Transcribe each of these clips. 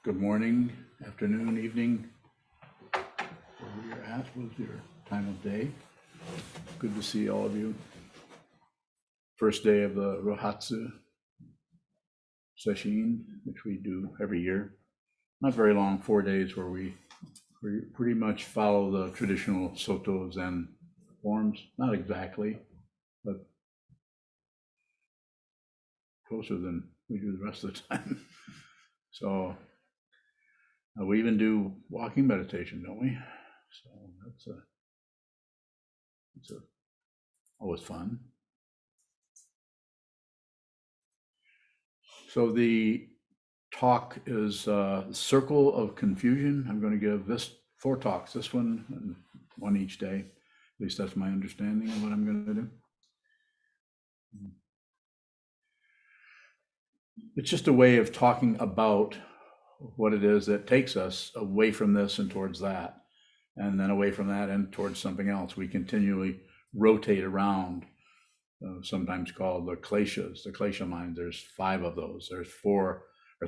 Good morning, afternoon, evening, wherever you're at with your time of day. Good to see all of you. First day of the Rohatsu session, which we do every year. Not very long, 4 days, where we pretty much follow the traditional Soto Zen forms. Not exactly, but closer than we do the rest of the time. So we even do walking meditation, don't we? So that's always fun. So the talk is Circle of Confusion. I'm going to give this 4 talks, this one and one each day. At least that's my understanding of what I'm going to do. It's just a way of talking about what it is that takes us away from this and towards that, and then away from that and towards something else. We continually rotate around, sometimes called the kleshas, the klesha minds. There's 5 of those. There's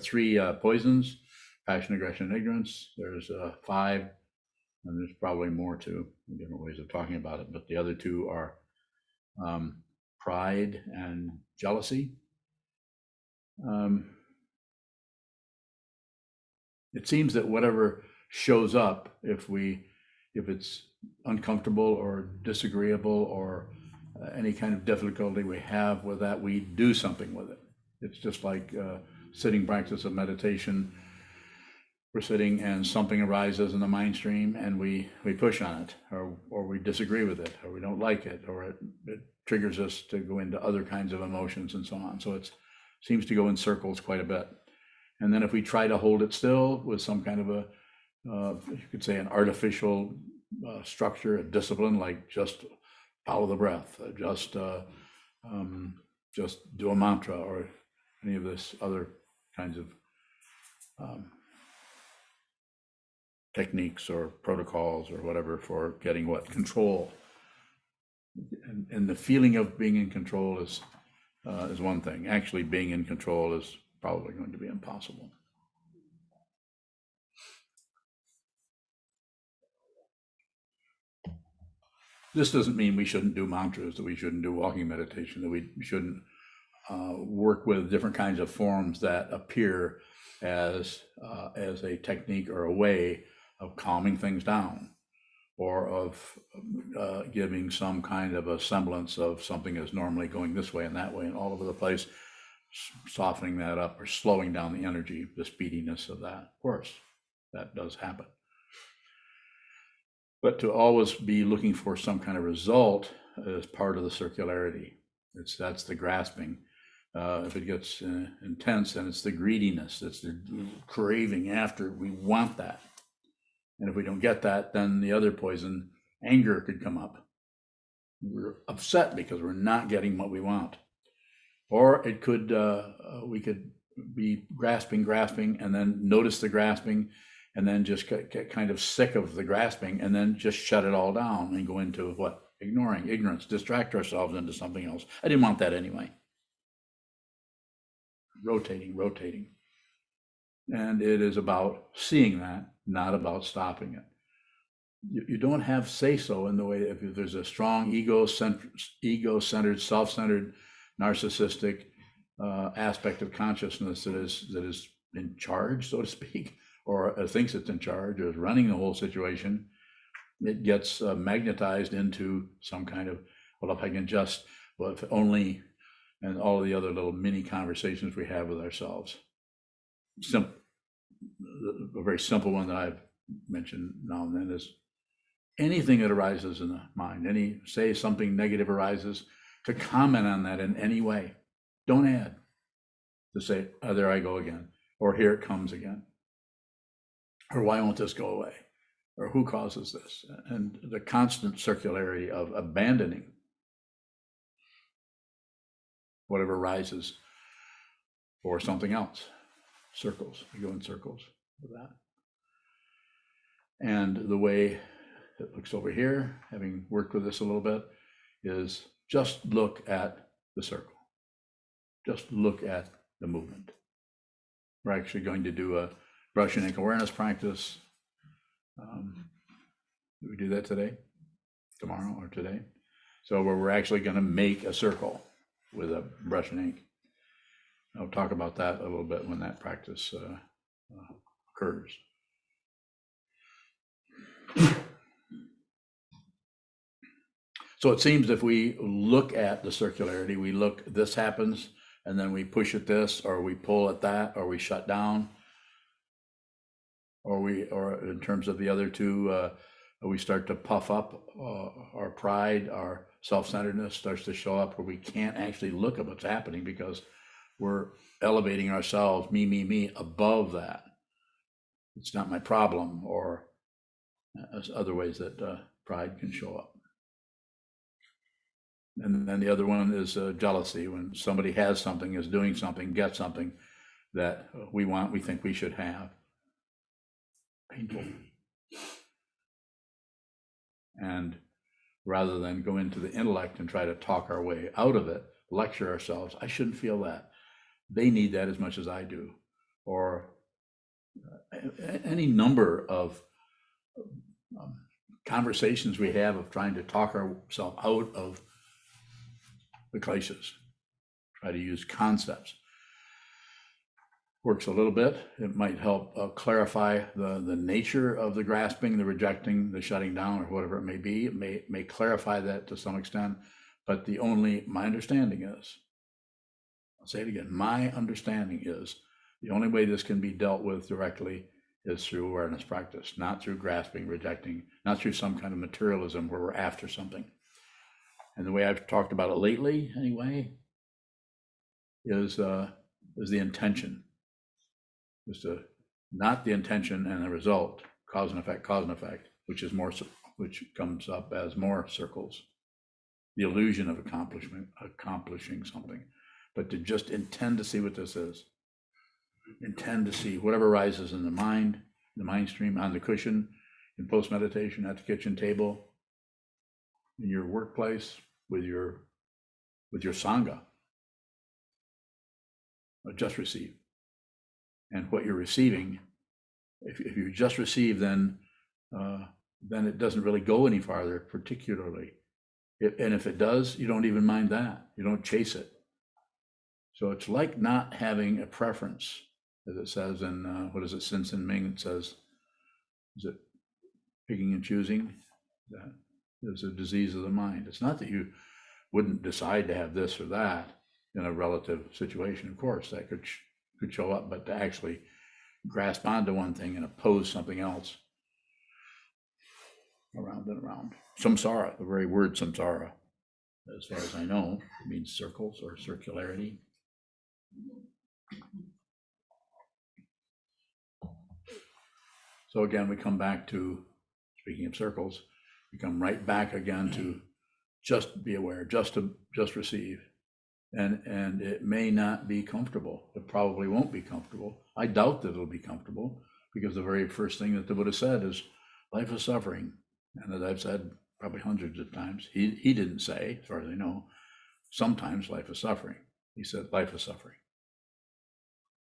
3 poisons: passion, aggression, and ignorance. There's 5, and there's probably more too, different ways of talking about it. But the other 2 are pride and jealousy. It seems that whatever shows up, if it's uncomfortable or disagreeable or any kind of difficulty we have with that, we do something with it. It's just like sitting practice of meditation. We're sitting and something arises in the mind stream and we push on it, or we disagree with it, or we don't like it, or it triggers us to go into other kinds of emotions and so on. So it seems to go in circles quite a bit. And then if we try to hold it still with some kind of a, you could say, an artificial structure, a discipline, like just follow the breath, just do a mantra, or any of this other kinds of techniques or protocols or whatever for getting what control. And the feeling of being in control is one thing. Actually being in control is probably going to be impossible. This doesn't mean we shouldn't do mantras, that we shouldn't do walking meditation, that we shouldn't work with different kinds of forms that appear as a technique or a way of calming things down, or of giving some kind of a semblance of something that's normally going this way and that way and all over the place, softening that up or slowing down the energy, the speediness of that. Of course, that does happen. But to always be looking for some kind of result is part of the circularity. That's the grasping. If it gets intense, then it's the greediness. It's the craving after. We want that. And if we don't get that, then the other poison, anger, could come up. We're upset because we're not getting what we want. Or it could, we could be grasping, and then notice the grasping, and then just get kind of sick of the grasping, and then just shut it all down and go into what? Ignoring, ignorance, distract ourselves into something else. I didn't want that anyway. Rotating. And it is about seeing that, not about stopping it. You don't have say-so in the way, if there's a strong ego-centered, self-centered, narcissistic aspect of consciousness that is in charge, so to speak, or thinks it's in charge, or is running the whole situation, it gets magnetized into some kind of, well, if I can just, well, if only, and all of the other little mini conversations we have with ourselves. A very simple one that I've mentioned now and then is anything that arises in the mind, say something negative arises, to comment on that in any way. Don't add. To say, oh, there I go again, or here it comes again, or why won't this go away, or who causes this? And the constant circularity of abandoning whatever arises for something else. Circles, we go in circles with that. And the way it looks over here, having worked with this a little bit, is just look at the circle. Just look at the movement. We're actually going to do a brush and ink awareness practice. Do we do that today, tomorrow, or today? So where we're actually going to make a circle with a brush and ink. I'll talk about that a little bit when that practice occurs. So it seems if we look at the circularity, we look, this happens, and then we push at this, or we pull at that, or we shut down, or in terms of the other two, we start to puff up, our pride, our self-centeredness starts to show up, where we can't actually look at what's happening because we're elevating ourselves, me, above that. It's not my problem, or other ways that pride can show up. And then the other one is jealousy, when somebody has something, is doing something, gets something that we want, we think we should have. Painful. And rather than go into the intellect and try to talk our way out of it, lecture ourselves, I shouldn't feel that. They need that as much as I do. Or any number of conversations we have of trying to talk ourselves out of the kleshas, try to use concepts. Works a little bit. It might help clarify the nature of the grasping, the rejecting, the shutting down, or whatever it may be. It may clarify that to some extent, but my understanding is, I'll say it again, my understanding is the only way this can be dealt with directly is through awareness practice, not through grasping, rejecting, not through some kind of materialism where we're after something. And the way I've talked about it lately, anyway, is the intention. Is not the intention and the result, cause and effect, which comes up as more circles. The illusion of accomplishing something, but to just intend to see what this is. Intend to see whatever rises in the mind stream, on the cushion, in post meditation, at the kitchen table, in your workplace, with your sangha. Just receive. And what you're receiving, if you just receive, then it doesn't really go any farther, particularly. And if it does, you don't even mind that. You don't chase it. So it's like not having a preference, as it says in, what is it, Sin Sin Ming, it says, is it picking and choosing? That is a disease of the mind. It's not that you wouldn't decide to have this or that in a relative situation. Of course, that could show up, but to actually grasp onto one thing and oppose something else, around and around. Samsara, the very word samsara, as far as I know, means circles or circularity. So again, we come back to, speaking of circles, we come right back again to just be aware, just receive. And it may not be comfortable. It probably won't be comfortable. I doubt that it'll be comfortable, because the very first thing that the Buddha said is life is suffering. And as I've said probably hundreds of times, he didn't say, as far as I know, sometimes life is suffering. He said life is suffering.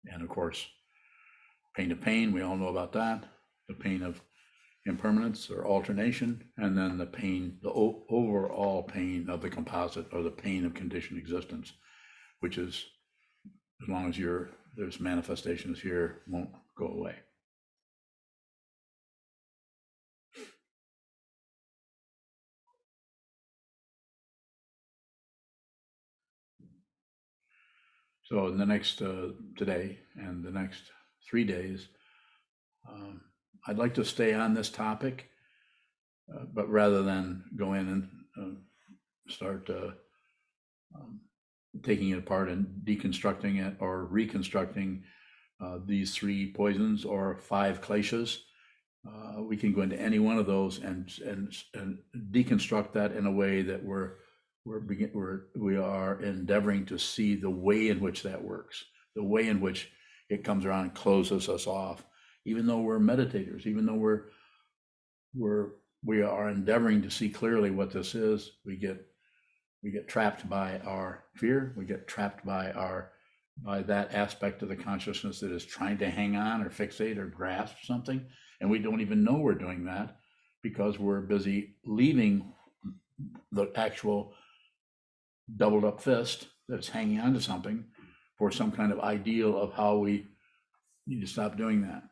And of course, pain to pain, we all know about that. The pain of impermanence or alternation, and then the pain, the overall pain of the composite, or the pain of conditioned existence, which is, as long as there's manifestations here, won't go away. So in the next, today and the next 3 days, I'd like to stay on this topic, but rather than go in and start taking it apart and deconstructing it or reconstructing these 3 poisons or 5 kleshas, we can go into any one of those and deconstruct that in a way that we are endeavoring to see the way in which that works, the way in which it comes around and closes us off. Even though we're meditators, even though we are endeavoring to see clearly what this is, we get trapped by our fear, we get trapped by our by that aspect of the consciousness that is trying to hang on or fixate or grasp something. And we don't even know we're doing that because we're busy leaving the actual doubled up fist that's hanging on to something for some kind of ideal of how we need to stop doing that.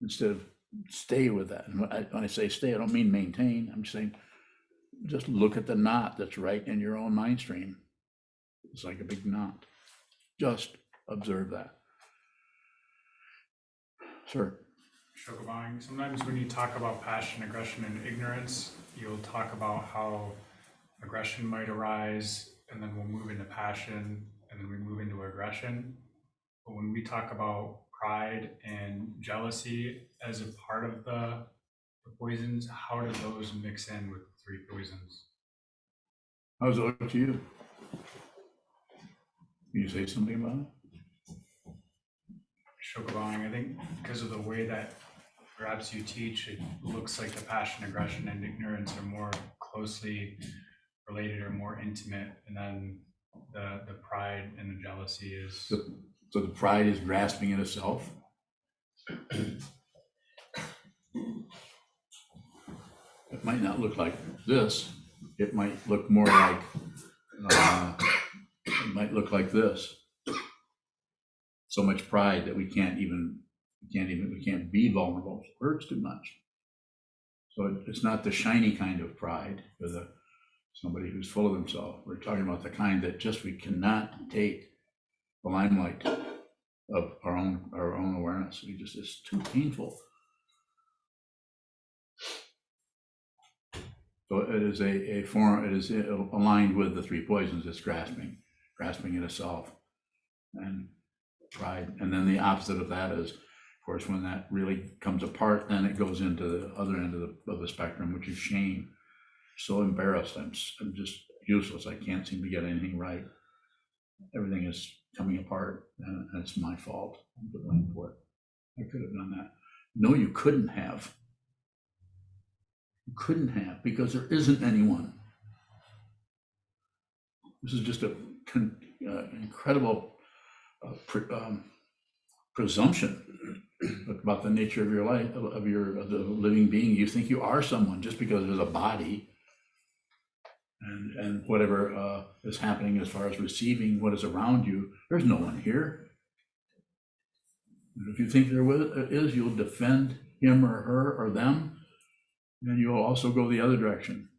Instead of stay with that. And when I say stay, I don't mean maintain. I'm saying just look at the knot that's right in your own mind stream. It's like a big knot. Just observe that. Sir. Shokabang, sometimes when you talk about passion, aggression, and ignorance, you'll talk about how aggression might arise, and then we'll move into passion, and then we move into aggression. But when we talk about pride and jealousy as a part of the poisons, how do those mix in with the three poisons? How does it look to you? Can you say something about it? Shokabang, I think because of the way that perhaps you teach, it looks like the passion, aggression, and ignorance are more closely related or more intimate, and then the pride and the jealousy is... So the pride is grasping at itself. It might not look like this. It might look more like, it might look like this. So much pride that we can't be vulnerable. It hurts too much. So it's not the shiny kind of pride or somebody who's full of themselves. We're talking about the kind that just we cannot take the limelight of our own awareness. It's too painful. So it is a form. It is aligned with the three poisons. It's grasping at itself, and pride. And then the opposite of that is, of course, when that really comes apart, then it goes into the other end of the spectrum, which is shame. So embarrassed, I'm just useless. I can't seem to get anything right. Everything is coming apart, and it's my fault. I'm to blame for it. I could have done that. No, you couldn't have. You couldn't have, because there isn't anyone. This is just an incredible presumption about the nature of your life, of the living being. You think you are someone just because there's a body, and whatever is happening as far as receiving what is around you. There's no one here. And if you think there is, you'll defend him or her or them, and you'll also go the other direction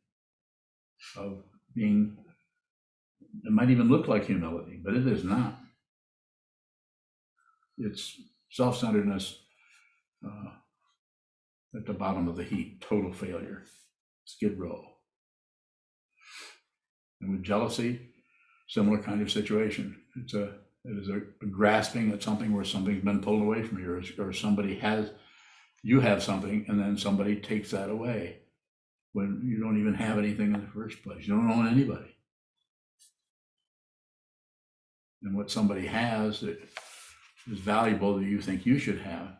of being. It might even look like humility, but it is not. It's self-centeredness at the bottom of the heap, total failure, skid row. And with jealousy, similar kind of situation. It is a grasping at something where something's been pulled away from you, or you have something, and then somebody takes that away when you don't even have anything in the first place. You don't own anybody. And what somebody has that is valuable that you think you should have,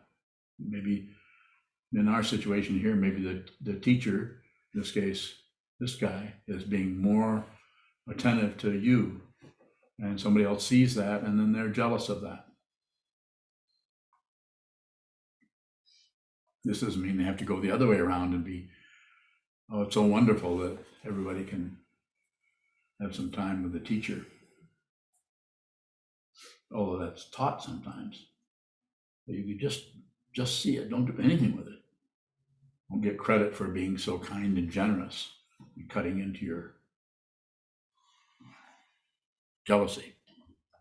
maybe in our situation here, maybe the teacher, in this case, this guy, is being more attentive to you, and somebody else sees that, and then they're jealous of that. This doesn't mean they have to go the other way around and be, oh, it's so wonderful that everybody can have some time with the teacher. Although that's taught sometimes. But you could just see it, don't do anything with it. Don't get credit for being so kind and generous and cutting into your jealousy.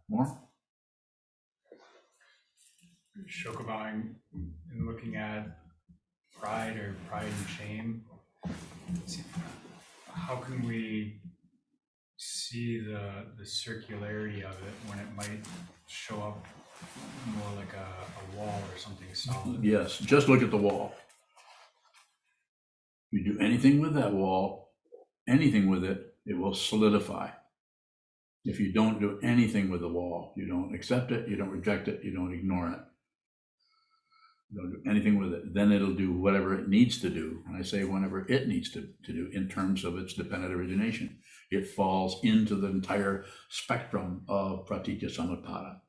More? Shokabang, in looking at pride and shame, how can we see the circularity of it when it might show up more like a wall or something solid? Yes, just look at the wall. If you do anything with that wall, anything with it, it will solidify. If you don't do anything with the wall, you don't accept it, you don't reject it, you don't ignore it. You don't do anything with it, then it'll do whatever it needs to do. And I say whenever it needs to do in terms of its dependent origination. it falls into the entire spectrum of pratitya samutpada.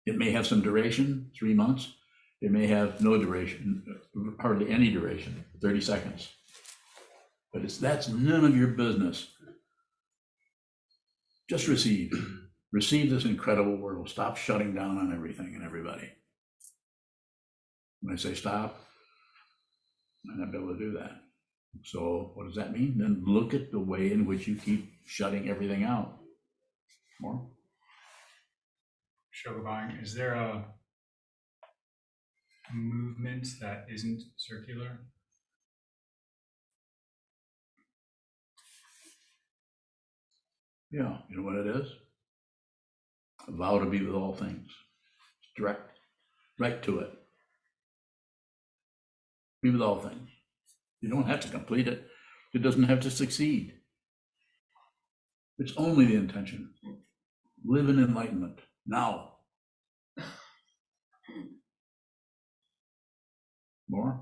It may have some duration, 3 months. It may have no duration, hardly any duration, 30 seconds. But that's none of your business. Just receive. Receive this incredible world. Stop shutting down on everything and everybody. When I say stop, I'm not able to do that. So what does that mean? Then look at the way in which you keep shutting everything out. More? Shogabang, is there a movement that isn't circular? Yeah, you know what it is? A vow to be with all things. Direct, right to it. Be with all things. You don't have to complete it. It doesn't have to succeed. It's only the intention. Live in enlightenment now. More?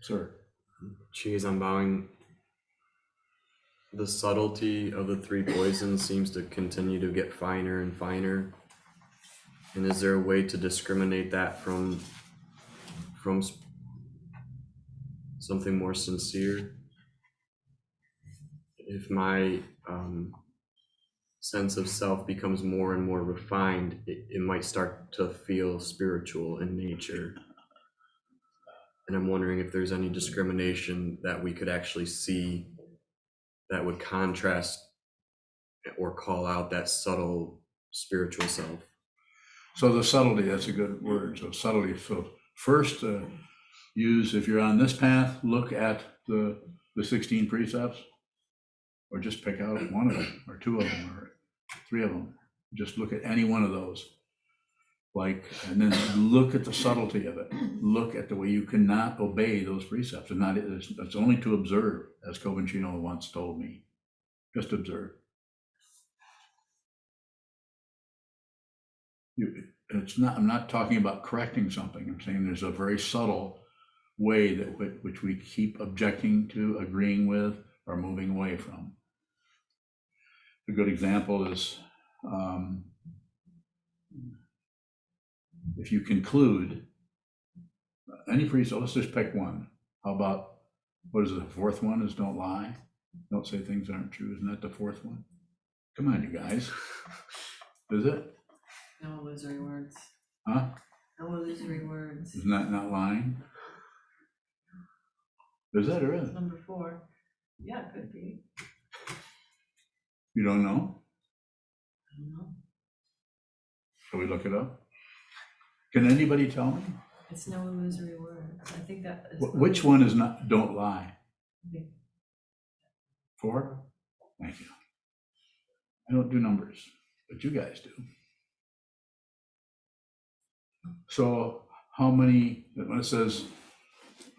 Sir. Geez, I'm bowing. The subtlety of the three poisons seems to continue to get finer and finer. And is there a way to discriminate that from something more sincere? If my sense of self becomes more and more refined, it might start to feel spiritual in nature. And I'm wondering if there's any discrimination that we could actually see that would contrast or call out that subtle spiritual self. So the subtlety, that's a good word. So subtlety. So first, use, if you're on this path, look at the 16 precepts, or just pick out one of them, or two of them, or three of them. Just look at any one of those. And then look at the subtlety of it. Look at the way you cannot obey those precepts. And it's only to observe, as Contemplation once told me. Just observe. I'm not talking about correcting something. I'm saying there's a very subtle way that which we keep objecting to, agreeing with, or moving away from. A good example is if you conclude any precept, let's just pick one. How about, what is it, the fourth one is don't lie. Don't say things aren't true. Isn't that the fourth one? Come on, you guys. Is it? No illusory words. Huh? No illusory words. Isn't that not lying? Is that or is it? Number 4. Yeah, it could be. You don't know? I don't know. Shall we look it up? Can anybody tell me? It's no illusory words. I think that is. Which one is not, don't lie? I think 4? Thank you. I don't do numbers, but you guys do. So how many, when it says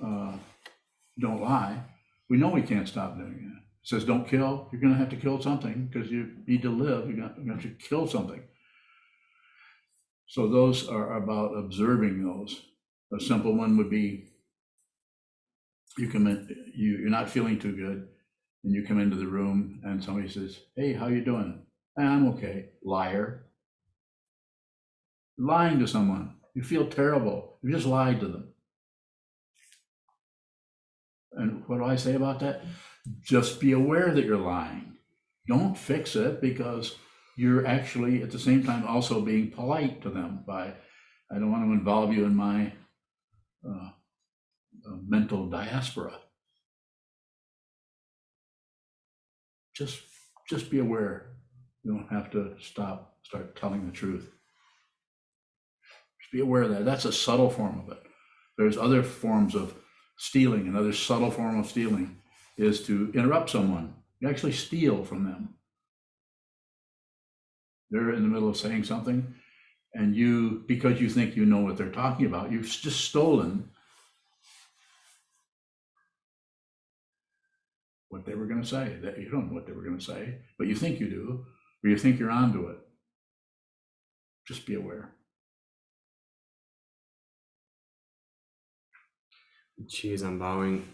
don't lie, we know we can't stop doing it. It says don't kill, you're going to have to kill something because you need to live, you're going to have to kill something. So those are about observing those. A simple one would be, you come in, you're not feeling too good, and you come into the room and somebody says, hey, how you doing? I'm okay. Liar. Lying to someone. You feel terrible. You just lied to them. And what do I say about that? Just be aware that you're lying. Don't fix it, because you're actually at the same time also being polite to them by, I don't want to involve you in my mental diaspora. Just be aware. You don't have to start telling the truth. Just be aware of that. That's a subtle form of it. There's other forms of stealing. Another subtle form of stealing is to interrupt someone. You actually steal from them. They're in the middle of saying something, and you, because you think you know what they're talking about, you've just stolen what they were going to say. That you don't know what they were going to say, but you think you do, or you think you're onto it. Just be aware. Geez, I'm bowing.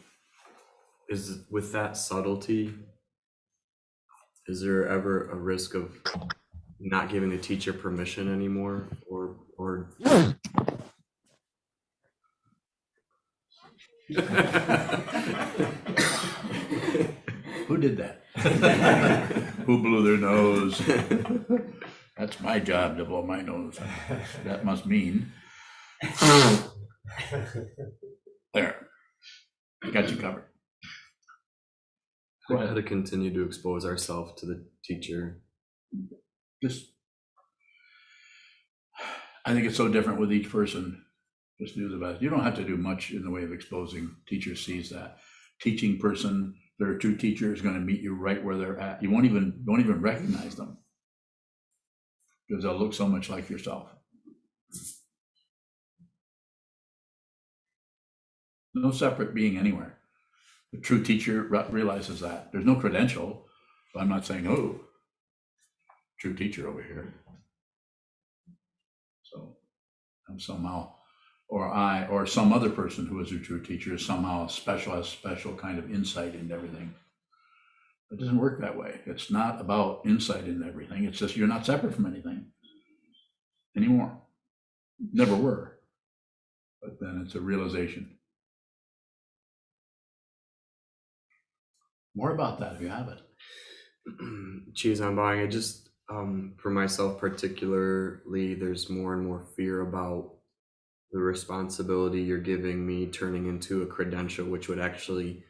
Is with that subtlety, is there ever a risk of not giving the teacher permission anymore, or Who did that? Who blew their nose? That's my job to blow my nose. That must mean. There. I got you covered. how to continue to expose ourselves to the teacher? Just, I think it's so different with each person. Just do the best. You don't have to do much in the way of exposing. Teacher sees that. Teaching person, their true teacher is going to meet you right where they're at. You won't even recognize them because they'll look so much like yourself. No separate being anywhere. The true teacher realizes that. There's no credential. So I'm not saying, oh, true teacher over here. So I'm somehow, or some other person who is a true teacher is somehow has special kind of insight into everything. It doesn't work that way. It's not about insight into everything. It's just you're not separate from anything anymore. Never were. But then it's a realization. More about that if you have it. Geez, I'm buying. I just, for myself particularly, there's more and more fear about the responsibility you're giving me turning into a credential, which would actually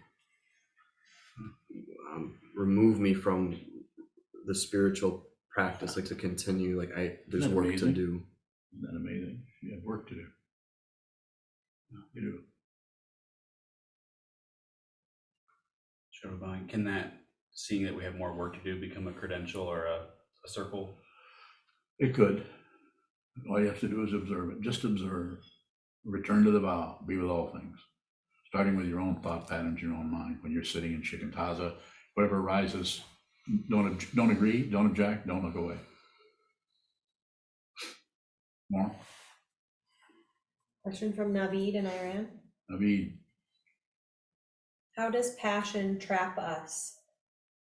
remove me from the spiritual practice, like to continue. Like there's Isn't that work amazing? to do. Isn't that amazing? You have work to do. You do. Can that, seeing that we have more work to do, become a credential or a circle? It could. All you have to do is observe it. Just observe. Return to the vow. Be with all things. Starting with your own thought patterns, your own mind. When you're sitting in shikantaza, whatever arises, don't agree, don't object, don't look away. More? Question from Naveed in Iran. Naveed. How does passion trap us?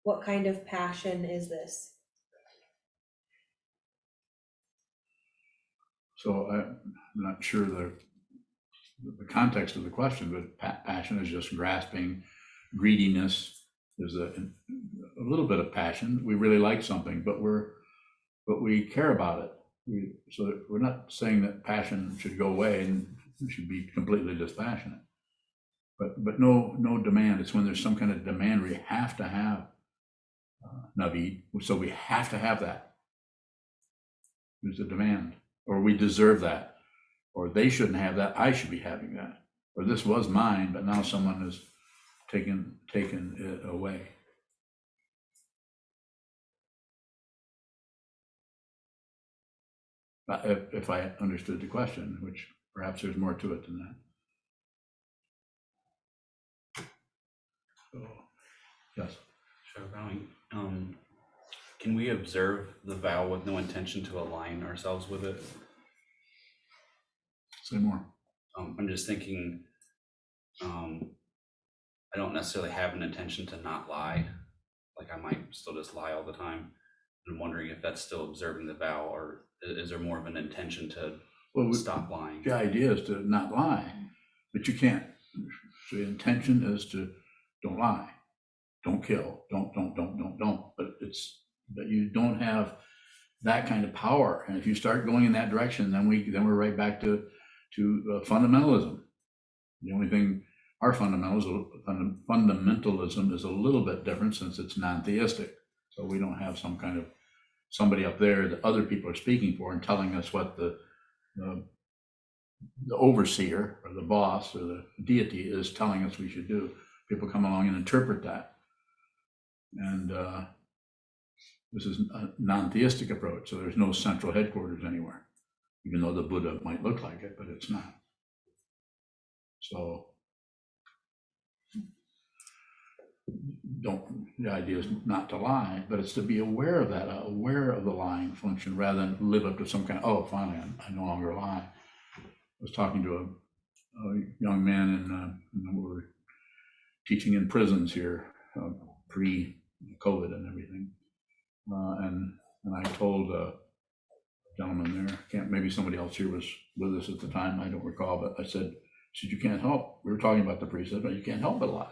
What kind of passion is this? So I'm not sure the context of the question, but passion is just grasping. Greediness is a little bit of passion. We really like something, but we care about it. So we're not saying that passion should go away and we should be completely dispassionate. But no demand. It's when there's some kind of demand where you have to have Naveed. So we have to have that. There's a demand, or we deserve that, or they shouldn't have that. I should be having that, or this was mine, but now someone has taken it away. If I understood the question, which perhaps there's more to it than that. So, yes. Sure, bowing. Can we observe the vow with no intention to align ourselves with it? Say more. I'm just thinking, I don't necessarily have an intention to not lie. Like I might still just lie all the time. I'm wondering if that's still observing the vow, or is there more of an intention to stop lying? The idea is to not lie, but you can't. So the intention is to don't lie, don't kill, don't. But it's that you don't have that kind of power. And if you start going in that direction, then we're right back to fundamentalism. The only thing our fundamentalism is a little bit different since it's non-theistic. So we don't have some kind of somebody up there that other people are speaking for and telling us what the overseer or the boss or the deity is telling us we should do. People come along and interpret that. And this is a non-theistic approach. So there's no central headquarters anywhere, even though the Buddha might look like it, but it's not. So the idea is not to lie, but it's to be aware of that, aware of the lying function rather than live up to some kind of, oh, finally, I no longer lie. I was talking to young man we were teaching in prisons here, pre-COVID and everything. And I told a gentleman there, maybe somebody else here was with us at the time, I don't recall, but I said, you can't help, we were talking about the precept, but you can't help but lie.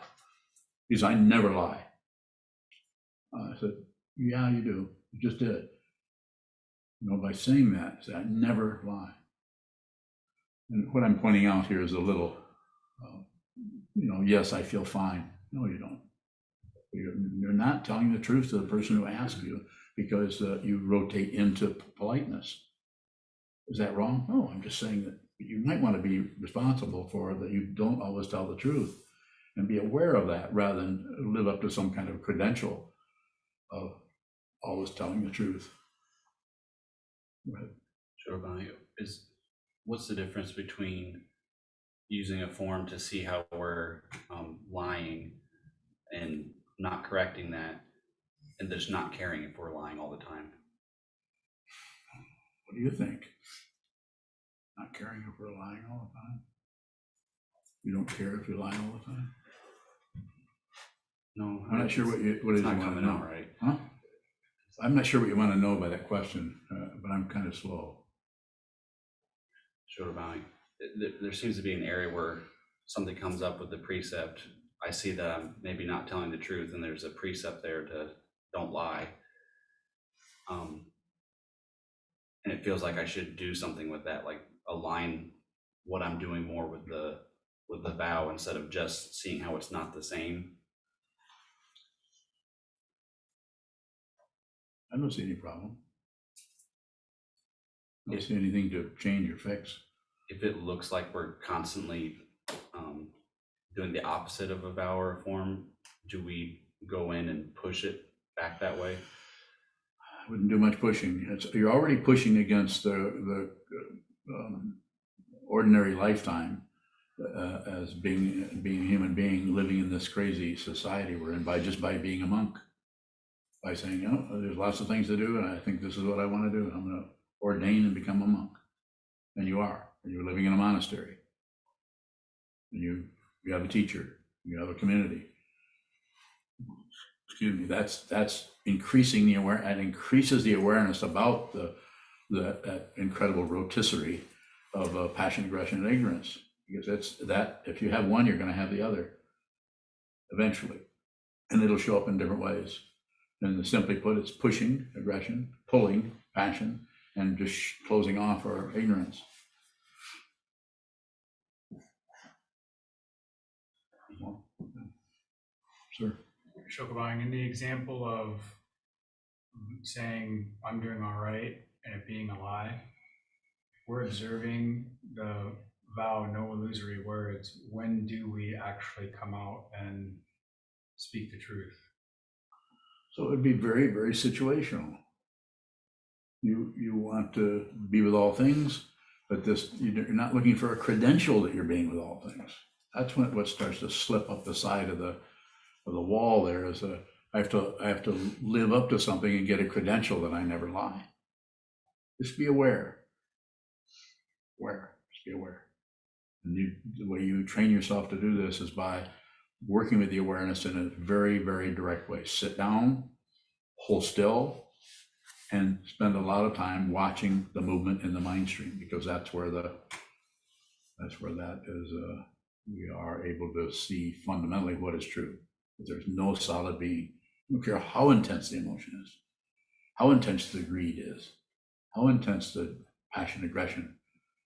He said, I never lie. I said, yeah, you do. You just did. By saying that, I said, I never lie. And what I'm pointing out here is a little, yes, I feel fine. No, you don't. You're not telling the truth to the person who asked you because you rotate into politeness. Is that wrong? No, I'm just saying that you might want to be responsible for that you don't always tell the truth and be aware of that rather than live up to some kind of credential of always telling the truth. Right. Sure, what's the difference between using a form to see how we're lying and not correcting that, and just not caring if we're lying all the time? What do you think? Not caring if we're lying all the time? You don't care if you're lying all the time? No, I'm not sure what it is you not want to coming know. out right. Huh? I'm not sure what you want to know by that question, but I'm kind of slow. Sure, there seems to be an area where something comes up with the precept. I see that I'm maybe not telling the truth, and there's a precept there to don't lie. And it feels like I should do something with that, like align what I'm doing more with the vow instead of just seeing how it's not the same. I don't see any problem. I don't see anything to change or fix. If it looks like we're constantly doing the opposite of a vow or a form, do we go in and push it back that way? I wouldn't do much pushing. You're already pushing against the ordinary lifetime as being a human being living in this crazy society we're in by being a monk, by saying, there's lots of things to do, and I think this is what I want to do. I'm going to ordain and become a monk. And you are. And you're living in a monastery. And you have a teacher. You have a community. Excuse me. That's increasing the awareness. That increases the awareness about that incredible rotisserie of passion, aggression, and ignorance. Because it's that if you have one, you're going to have the other eventually, and it'll show up in different ways. And simply put, it's pushing aggression, pulling passion, and just closing off our ignorance. Sir. Shokubang, in the example of saying I'm doing all right and it being a lie, we're observing the vow, no illusory words. When do we actually come out and speak the truth? So it would be very, very situational. You want to be with all things, but you're not looking for a credential that you're being with all things. That's when what starts to slip up the side of the wall. There is I have to live up to something and get a credential that I never lie. Just be aware. Just be aware. And the way you train yourself to do this is by working with the awareness in a very, very direct way. Sit down, hold still, and spend a lot of time watching the movement in the mind stream, because that's where that is. We are able to see fundamentally what is true. That there's no solid being. I don't care how intense the emotion is, how intense the greed is, how intense the passion, aggression,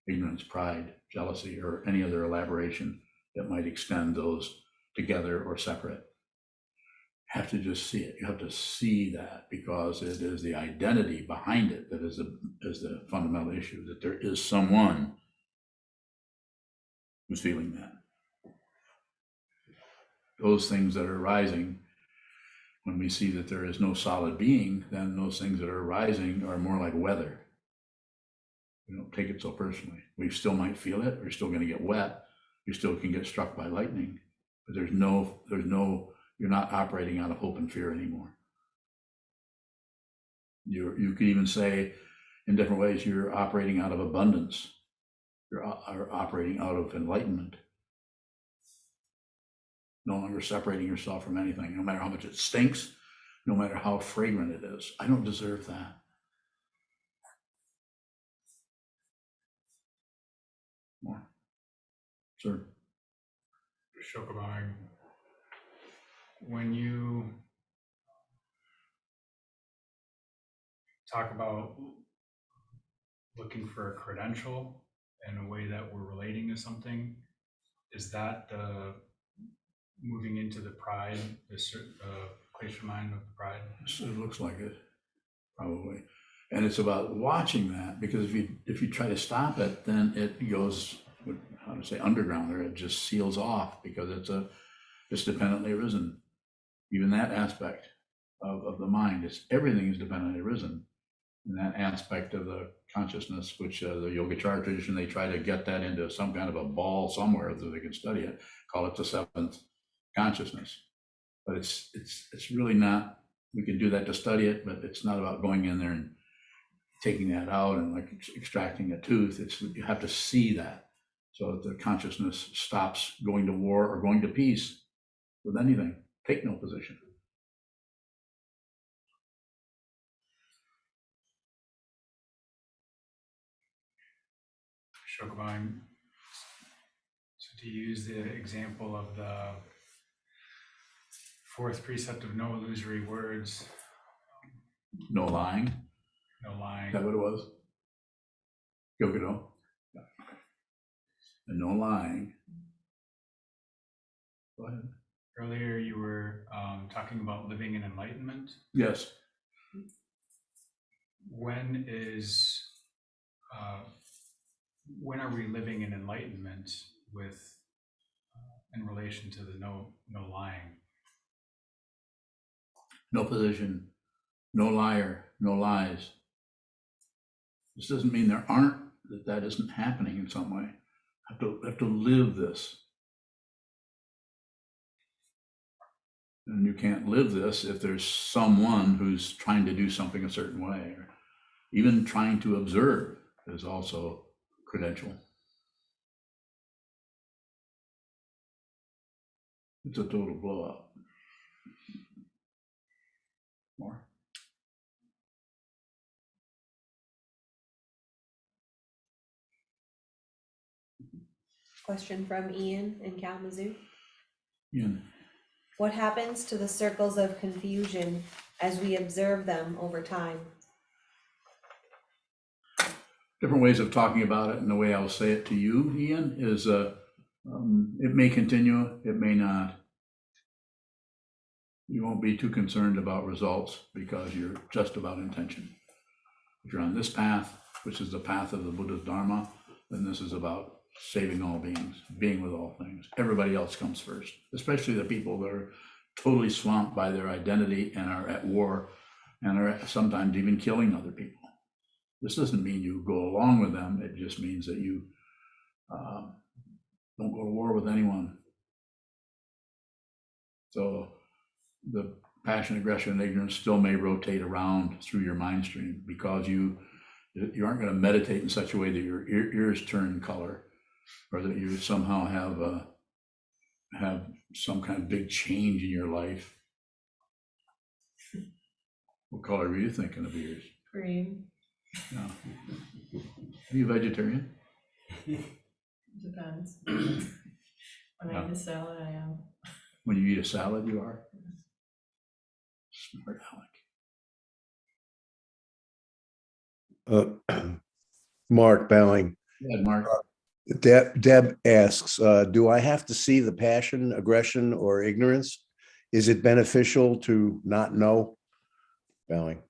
ignorance, pride, jealousy, or any other elaboration that might extend those together or separate. You have to just see it. You have to see that, because it is the identity behind it that is the fundamental issue, that there is someone who's feeling that. Those things that are arising, when we see that there is no solid being, then those things that are arising are more like weather. We don't take it so personally. We still might feel it. We're still going to get wet. You still can get struck by lightning, but there's no, you're not operating out of hope and fear anymore. You could even say in different ways, you're operating out of abundance. You're operating out of enlightenment. No longer separating yourself from anything, no matter how much it stinks, no matter how fragrant it is. I don't deserve that. More. Sir. Shokabang, when you talk about looking for a credential in a way that we're relating to something, is that the moving into the pride, the glacial mind of the pride? It looks like it, probably. And it's about watching that, because if you try to stop it, then it goes, how to say, underground, or it just seals off, because it's dependently arisen. Even that aspect of the mind, everything is dependently arisen. And that aspect of the consciousness, which the Yogacara tradition, they try to get that into some kind of a ball somewhere so they can study it, call it the seventh consciousness. But it's really not. We can do that to study it, but it's not about going in there and taking that out and like extracting a tooth. You have to see that, so that the consciousness stops going to war or going to peace with anything. Take no position. Shokabang, so to use the example of the fourth precept of no illusory words, No lying. no lying. Is that what it was? Yogido. Yeah. And no lying. Go ahead. Earlier you were talking about living in enlightenment. Yes. When are we living in enlightenment with in relation to the no lying? No position, no liar, no lies. This doesn't mean there aren't, that isn't happening in some way. Have to live this. And you can't live this if there's someone who's trying to do something a certain way, or even trying to observe is also credential. It's a total blow up. More. Question from Ian in Kalamazoo. Ian. What happens to the circles of confusion as we observe them over time? Different ways of talking about it, and the way I'll say it to you, Ian, is it may continue, it may not. You won't be too concerned about results, because you're just about intention. If you're on this path, which is the path of the Buddha's Dharma, then this is about saving all beings, being with all things. Everybody else comes first, especially the people that are totally swamped by their identity and are at war and are sometimes even killing other people. This doesn't mean you go along with them. It just means that you don't go to war with anyone. So the passion, aggression, and ignorance still may rotate around through your mind stream, because you aren't going to meditate in such a way that your ears turn color, or that you somehow have some kind of big change in your life. What color were you thinking of yours? Green, No. Are you vegetarian? depends. When I eat a salad, I am. When you eat a salad, you are? Smart aleck. Mark Belling. Yeah, Mark. Deb asks, do I have to see the passion, aggression, or ignorance? Is it beneficial to not know? Belling.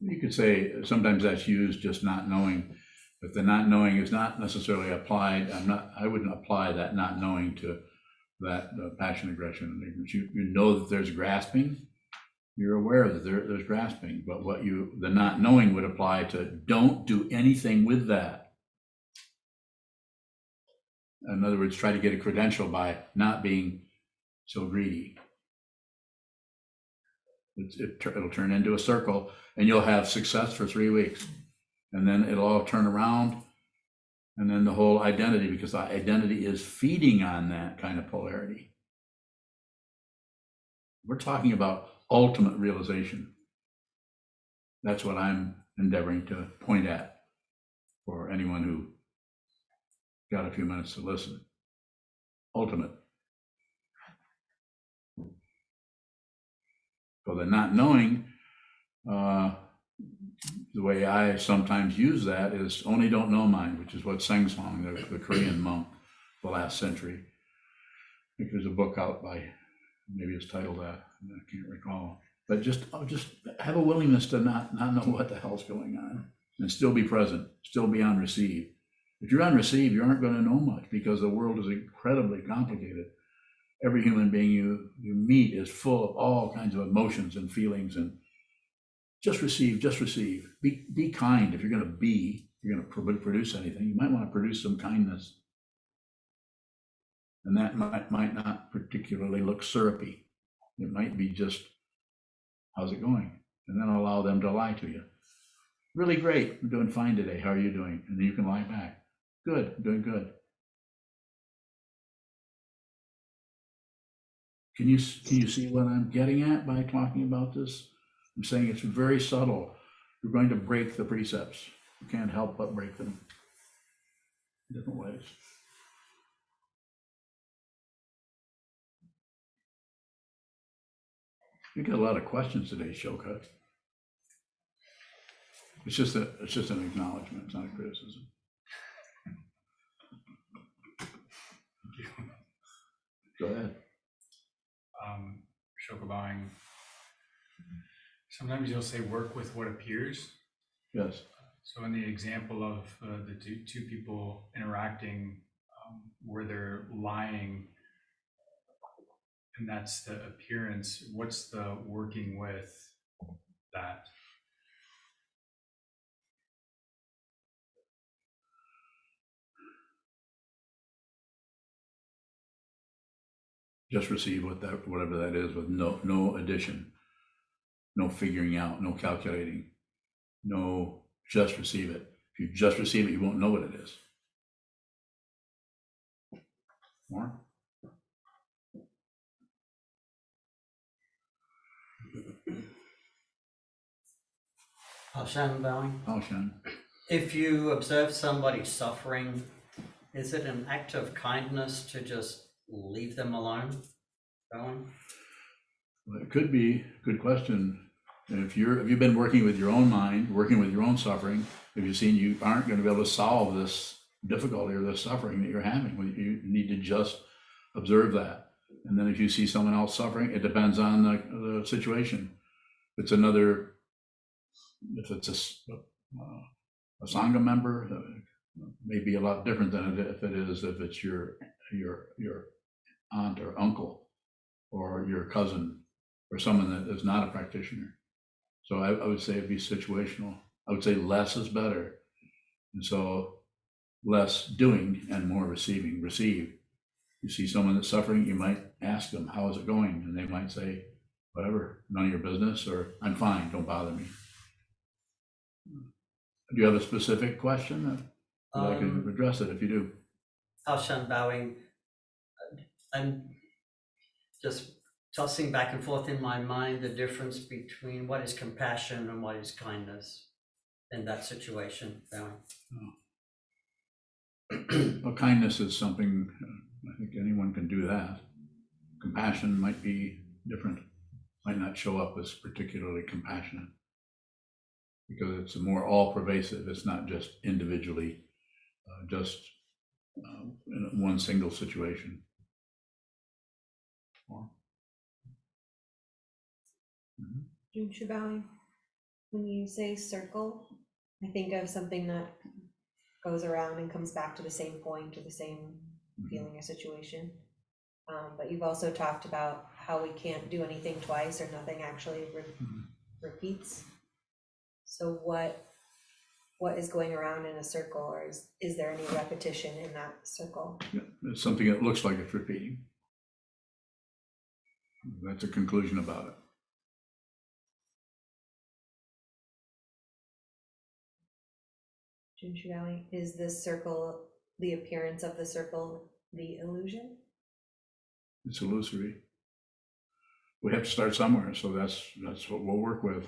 You could say sometimes that's used, just not knowing, but the not knowing is not necessarily applied. I wouldn't apply that not knowing to that passion, aggression, and ignorance. You know that there's grasping. You're aware that there's grasping, but the not knowing would apply to don't do anything with that. In other words, try to get a credential by not being so greedy. It'll turn into a circle, and you'll have success for 3 weeks, and then it'll all turn around, And then the whole identity, because the identity is feeding on that kind of polarity. We're talking about ultimate realization. That's what I'm endeavoring to point at for anyone who got a few minutes to listen. Ultimate. So the not knowing, the way I sometimes use that is only don't know mind, which is what Sengsong, the Korean monk, the last century. I think there's a book out by, maybe it's titled that, I can't recall. But just have a willingness to not know what the hell's going on and still be present, still be on receive. If you're on receive, you aren't going to know much because the world is incredibly complicated. Every human being you meet is full of all kinds of emotions and feelings, and just receive, just receive. Be kind. If you're going to produce anything, you might want to produce some kindness. And that might not particularly look syrupy. It might be just, how's it going? And then allow them to lie to you. Really great. I'm doing fine today. How are you doing? And then you can lie back. Good, doing good. Can you see what I'm getting at by talking about this? I'm saying it's very subtle. You're going to break the precepts. You can't help but break them in different ways. You got a lot of questions today, Shoka. It's just an acknowledgement. It's not a criticism. Go ahead. Shokabang, sometimes you'll say work with what appears. Yes. So in the example of the two people interacting where they're lying, and that's the appearance, what's the working with that? Just receive whatever that is, with no addition, no figuring out, no calculating, no, just receive it. If you just receive it, you won't know what it is. More? Shannon bowing. Oh, Shan. If you observe somebody suffering, is it an act of kindness to just leave them alone? Bowing? Well, it could be. Good question. If you've been working with your own mind, working with your own suffering, if you've seen you aren't going to be able to solve this difficulty or this suffering that you're having, you need to just observe that. And then if you see someone else suffering, it depends on the situation. If it's a Sangha member, may be a lot different than if it's your aunt or uncle or your cousin or someone that is not a practitioner. So I would say it'd be situational. I would say less is better. And so less doing and more receiving. Receive. You see someone that's suffering, you might ask them, how is it going? And they might say, whatever, none of your business, or I'm fine, don't bother me. Do you have a specific question? I can address it if you do. Shan bowing. I'm just tossing back and forth in my mind the difference between what is compassion and what is kindness in that situation. Bowing. Well, kindness is something, I think anyone can do that. Compassion might be different, might not show up as particularly compassionate because it's more all-pervasive. It's not just individually, just in one single situation. June Shabali, when you say circle, I think of something that goes around and comes back to the same point or the same feeling or situation. But you've also talked about how we can't do anything twice or nothing actually repeats. So what is going around in a circle, or is there any repetition in that circle? Yeah, it's something that looks like it's repeating. That's a conclusion about it. Junshu Valley, is this circle, the appearance of the circle, the illusion? It's illusory. We have to start somewhere, so that's what we'll work with.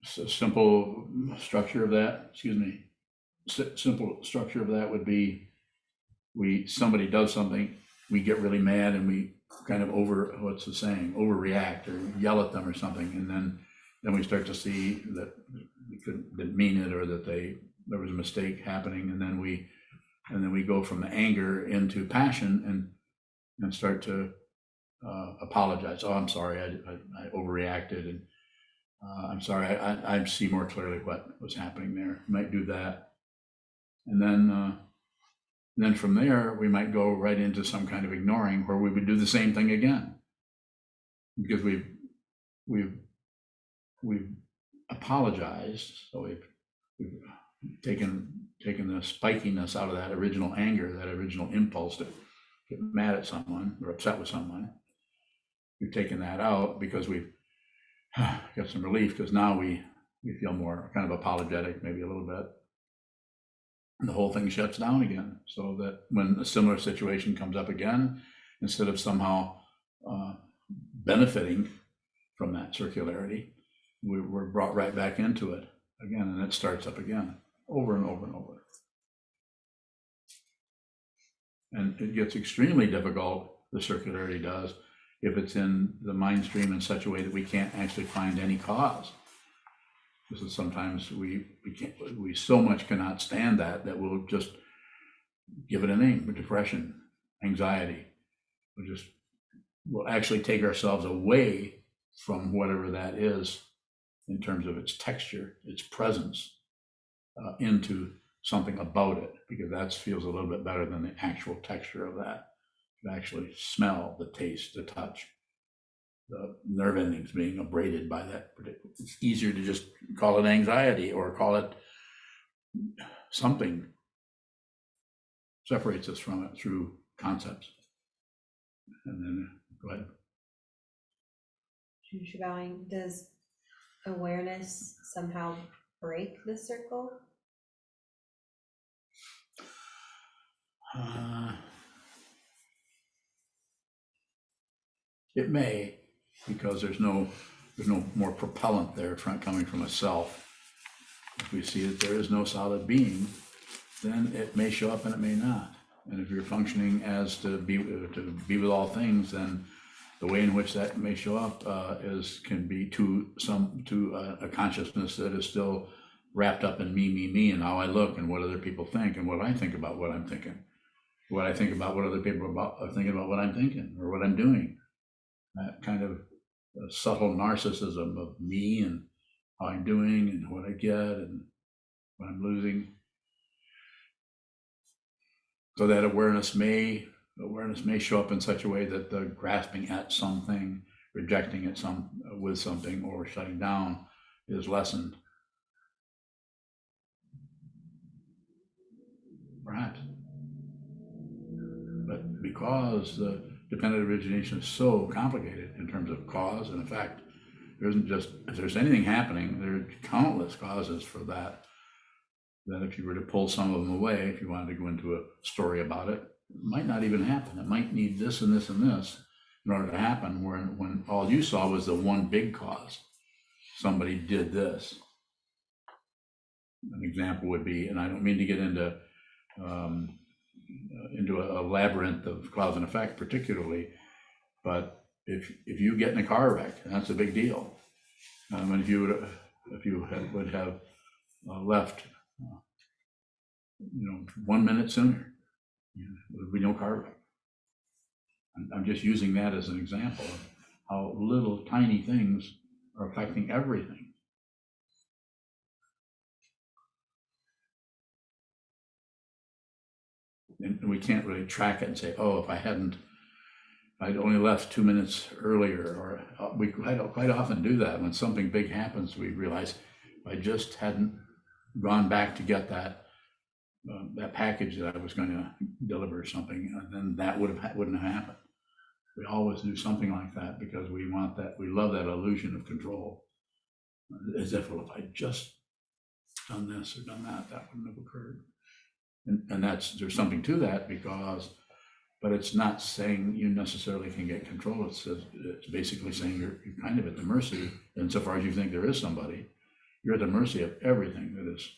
Simple structure of that, excuse me, simple structure of that would be, somebody does something, we get really mad and we kind of overreact or yell at them or something, and then we start to see that we didn't mean it, or that there was a mistake happening, and then we go from the anger into passion and start to apologize. Oh, I'm sorry, I overreacted, and I'm sorry, I see more clearly what was happening there. We might do that. And then from there, we might go right into some kind of ignoring, where we would do the same thing again. Because we've apologized, so we've taken the spikiness out of that original anger, that original impulse to get mad at someone or upset with someone. We've taken that out because we've got some relief, because now we feel more kind of apologetic, maybe a little bit. And the whole thing shuts down again, so that when a similar situation comes up again, instead of somehow benefiting from that circularity, we're brought right back into it again, and it starts up again, over and over and over. And it gets extremely difficult, the circularity does, if it's in the mind stream in such a way that we can't actually find any cause. Because sometimes we so much cannot stand that we'll just give it a name: depression, anxiety. We'll actually take ourselves away from whatever that is in terms of its texture, its presence, into something about it, because that feels a little bit better than the actual texture of that. You actually smell, the taste, the touch, the nerve endings being abraded by that. It's easier to just call it anxiety, or call it something. Separates us from it through concepts. And then, go ahead. Junshu Valley, does awareness somehow break the circle? It may, because there's no more propellant there coming from a self. If we see that there is no solid being, then it may show up and it may not. And if you're functioning as to be with all things, then the way in which that may show up can be to a consciousness that is still wrapped up in me, and how I look, and what other people think, and what I think about what I'm thinking, what I think about what other people are thinking about what I'm thinking or what I'm doing. That kind of subtle narcissism of me and how I'm doing and what I get and what I'm losing. So that awareness may show up in such a way that the grasping at something, rejecting it with something, or shutting down is lessened. Perhaps. But because the dependent origination is so complicated in terms of cause and effect, there isn't just, if there's anything happening, there are countless causes for that. That if you were to pull some of them away, if you wanted to go into a story about it, it might not even happen. It might need this and this and this in order to happen, when all you saw was the one big cause. Somebody did this. An example would be, and I don't mean to get into a labyrinth of cause and effect particularly, but if you get in a car wreck, that's a big deal. And if you would have left 1 minute sooner, there would be no car wreck. I'm just using that as an example of how little tiny things are affecting everything. And we can't really track it and say, oh, if I'd only left 2 minutes earlier, or we quite often do that. When something big happens, we realize, if I just hadn't gone back to get that package that I was going to deliver or something, then that wouldn't have happened. We always do something like that because we want that, we love that illusion of control. As if, well, if I just done this or done that, that wouldn't have occurred. And there's something to that but it's not saying you necessarily can get control. It's basically saying you're kind of at the mercy, insofar as you think there is somebody, you're at the mercy of everything that is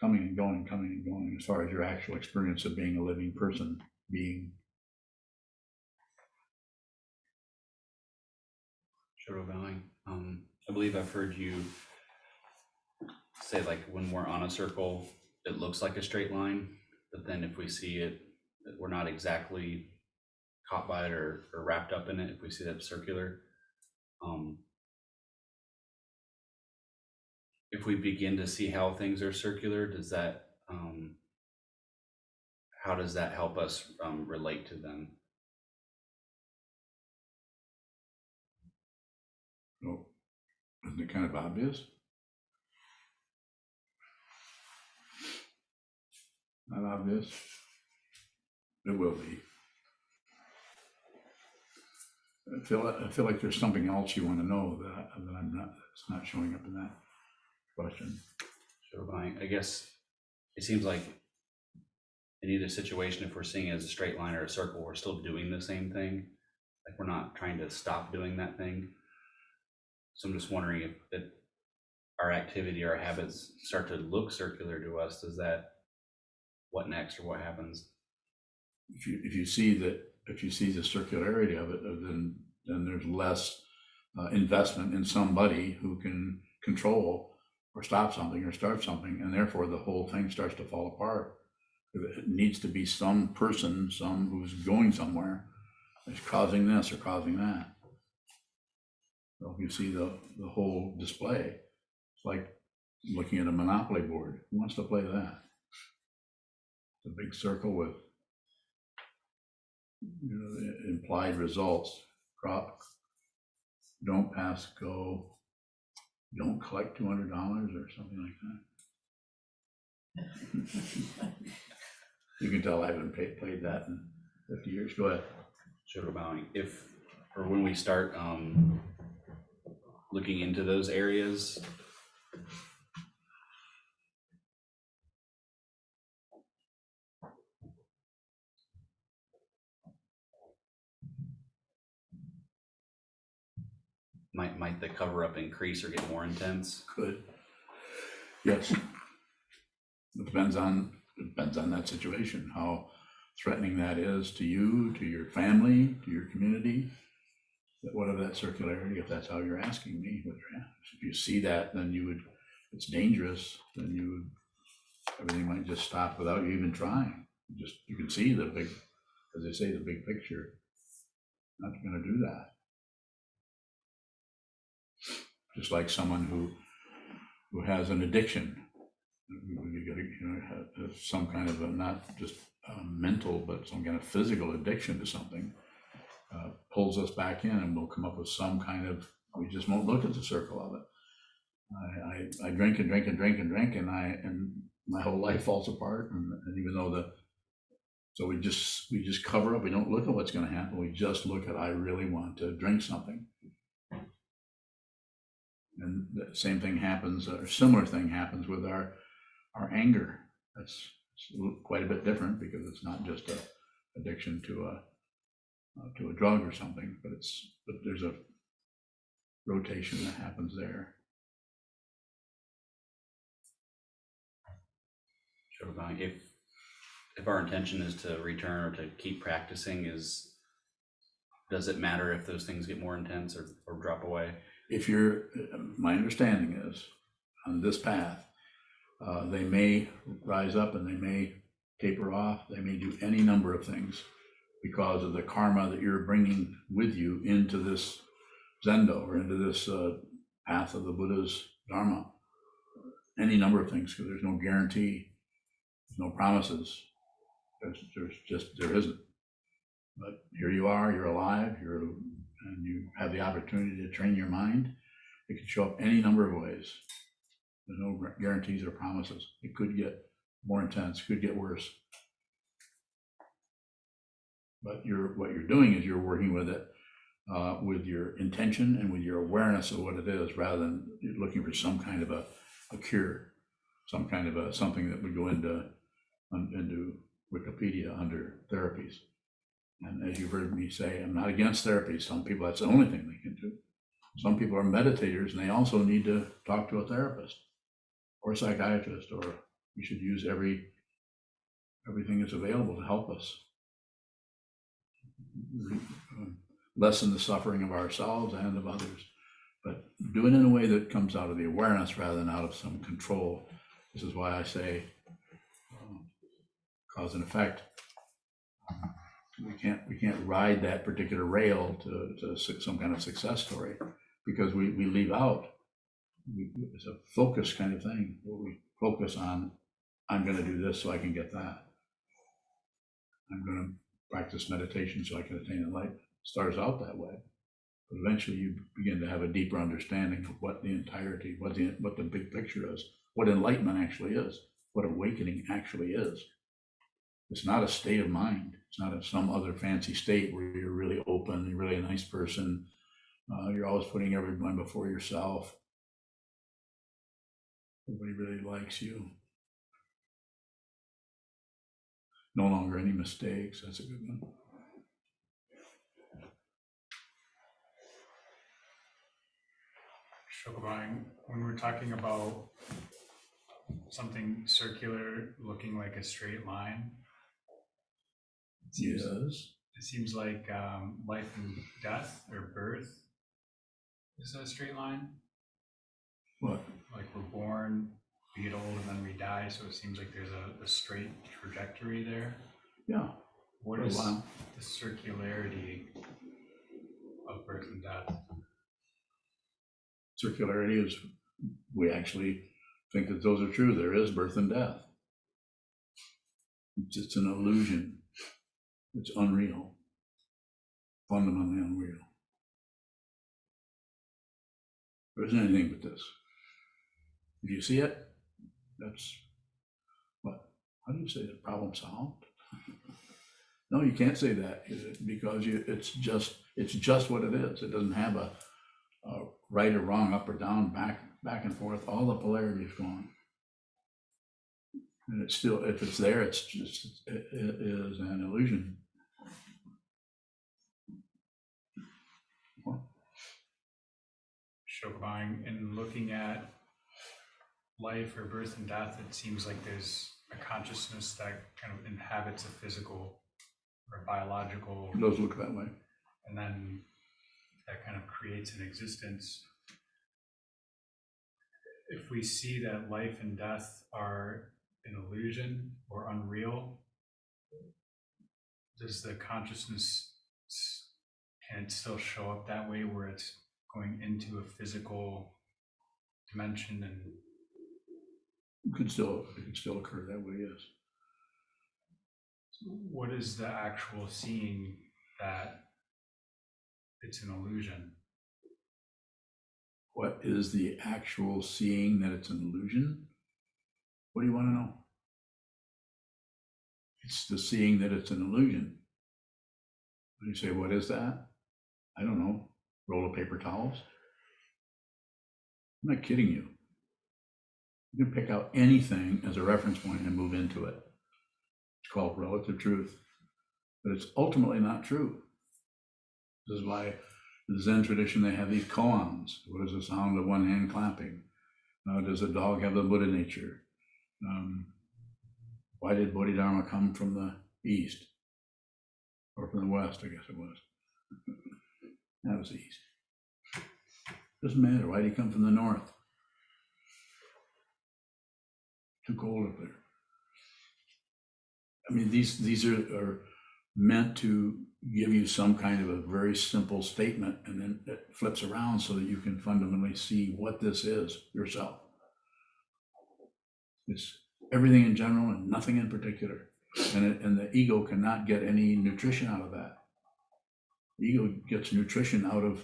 coming and going, as far as your actual experience of being a living person, being. Shadow bowing. I believe I've heard you say, like, when we're on a circle, it looks like a straight line, but then if we see it, that we're not exactly caught by it or wrapped up in it, if we see that it's circular. If we begin to see how things are circular, does that, how does that help us relate to them? Oh, isn't it kind of obvious? Not obvious? It will be. I feel like there's something else you want to know that I'm not, it's not showing up in that question. Shadow bowing, I guess it seems like in either situation, if we're seeing it as a straight line or a circle, we're still doing the same thing. Like, we're not trying to stop doing that thing. So I'm just wondering if our activity, our habits start to look circular to us, does that, what next or what happens? If you see the circularity of it, then there's less investment in somebody who can control or stop something or start something, and therefore the whole thing starts to fall apart. It needs to be some person, who's going somewhere, is causing this or causing that. So if you see the whole display, it's like looking at a Monopoly board. Who wants to play that? It's a big circle with, the implied results. Don't pass go, don't collect $200 or something like that. You can tell I haven't played that in 50 years. Go ahead. Shadow bowing, or when we start looking into those areas, might the cover up increase or get more intense? Could. Yes. It depends on that situation, how threatening that is to you, to your family, to your community, whatever that circularity, if that's how you're asking me. If you see that, then it's dangerous, then everything might just stop without you even trying. You can see the big, as they say, the big picture. Not going to do that. Just like someone who has an addiction, have some kind of not just mental, but some kind of physical addiction to something, pulls us back in, and we'll come up with some kind of, we just won't look at the circle of it. I drink and drink and drink and drink, and my whole life falls apart. And even though so we just cover up. We don't look at what's going to happen. We just look at, I really want to drink something. And the same thing happens, or similar thing happens with our anger. That's quite a bit different, because it's not just a addiction to a drug or something, but there's a rotation that happens there. Shadow bowing, if our intention is to return or to keep practicing, does it matter if those things get more intense or drop away? My understanding is, on this path, they may rise up and they may taper off. They may do any number of things because of the karma that you're bringing with you into this zendo, or into this path of the Buddha's Dharma. Any number of things, because there's no guarantee, there's no promises. There isn't. But here you are, you're alive, and you have the opportunity to train your mind. It could show up any number of ways. There's no guarantees or promises. It could get more intense, could get worse. But what you're doing is you're working with it with your intention and with your awareness of what it is, rather than looking for some kind of a cure. some kind of something that would go into Wikipedia under therapies. And as you've heard me say, I'm not against therapy. Some people, that's the only thing they can do. Some people are meditators and they also need to talk to a therapist or a psychiatrist, or we should use everything that's available to help us lessen the suffering of ourselves and of others, but do it in a way that comes out of the awareness rather than out of some control. This is why I say cause and effect. We can't ride that particular rail to some kind of success story, because we leave out. It's a focus kind of thing where we focus on, I'm going to do this so I can get that. I'm going to practice meditation so I can attain enlightenment. It starts out that way, but eventually you begin to have a deeper understanding of what the entirety, what the big picture is, what enlightenment actually is, what awakening actually is. It's not a state of mind. It's not some other fancy state where you're really open, you're really a nice person. You're always putting everyone before yourself. Nobody really likes you. No longer any mistakes. That's a good one. Sokuzan, when we're talking about something circular looking like a straight line, Yes. it seems like life and death or birth is a straight line. What? Like we're born, we get old, and then we die, so it seems like there's a straight trajectory there. Yeah. What is Wow. the circularity of birth and death? Circularity is, we actually think that those are true. There is birth and death. It's an illusion. It's unreal, fundamentally unreal. There isn't anything but this. If you see it, that's what? How do you say that? Problem solved? No, you can't say that, because it's just what it is. It doesn't have a right or wrong, up or down, back and forth. All the polarity is gone, and it's still, if it's there, it is an illusion. Sokuzan, in looking at life or birth and death, it seems like there's a consciousness that kind of inhabits a physical or a biological, It does look that way. and then that kind of creates an existence. If we see that life and death are an illusion or unreal, does the consciousness, can it still show up that way, where it's going into a physical dimension? And It could still occur that way, yes. what is the actual seeing that it's an illusion? What is the actual seeing that it's an illusion? What do you want to know? It's the seeing that it's an illusion. And you say, what is that? I don't know. Roll of paper towels? I'm not kidding you. You can pick out anything as a reference point and move into it. It's called relative truth. But it's ultimately not true. This is why in the Zen tradition, they have these koans. What is the sound of one hand clapping? Does a dog have the Buddha nature? Why did Bodhidharma come from the east? Or from the west, I guess it was. That was the east. Doesn't matter. Why did he come from the north? Too cold up there. I mean, these are meant to give you some kind of a very simple statement, and then it flips around so that you can fundamentally see what this is yourself. It's everything in general and nothing in particular. And the ego cannot get any nutrition out of that. The ego gets nutrition out of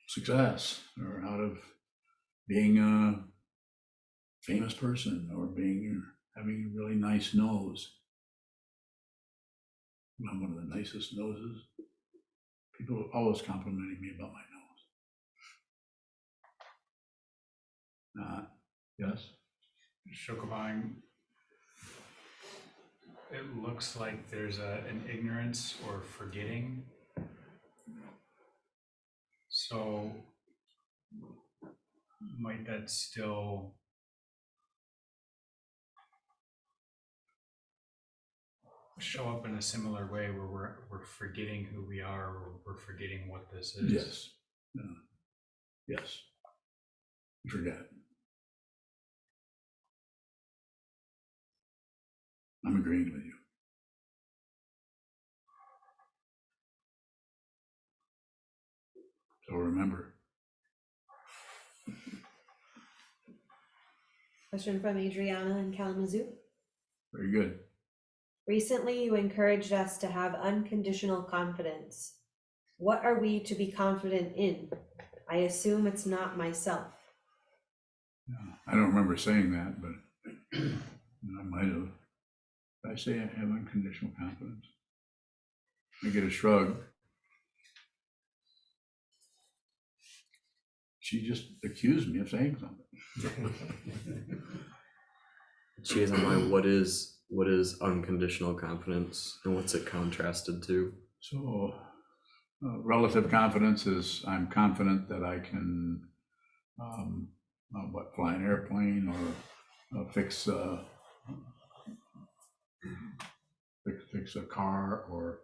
success, or out of being a famous person, or having a really nice nose. I'm one of the nicest noses. People are always complimenting me about my nose. Yes? Shokubang, it looks like there's an ignorance or forgetting. So might that still show up in a similar way where we're forgetting who we are, or we're forgetting what this is? Yes. Yeah. Yes. You forget. I'm agreeing with you. So remember. Question from Adriana in Kalamazoo. Very good. Recently, you encouraged us to have unconditional confidence. What are we to be confident in? I assume it's not myself. I don't remember saying that, but I might have. Did I say I have unconditional confidence? I get a shrug. She just accused me of saying something. She has in mind what is unconditional confidence and what's it contrasted to? So relative confidence is I'm confident that I can fly an airplane or fix a car or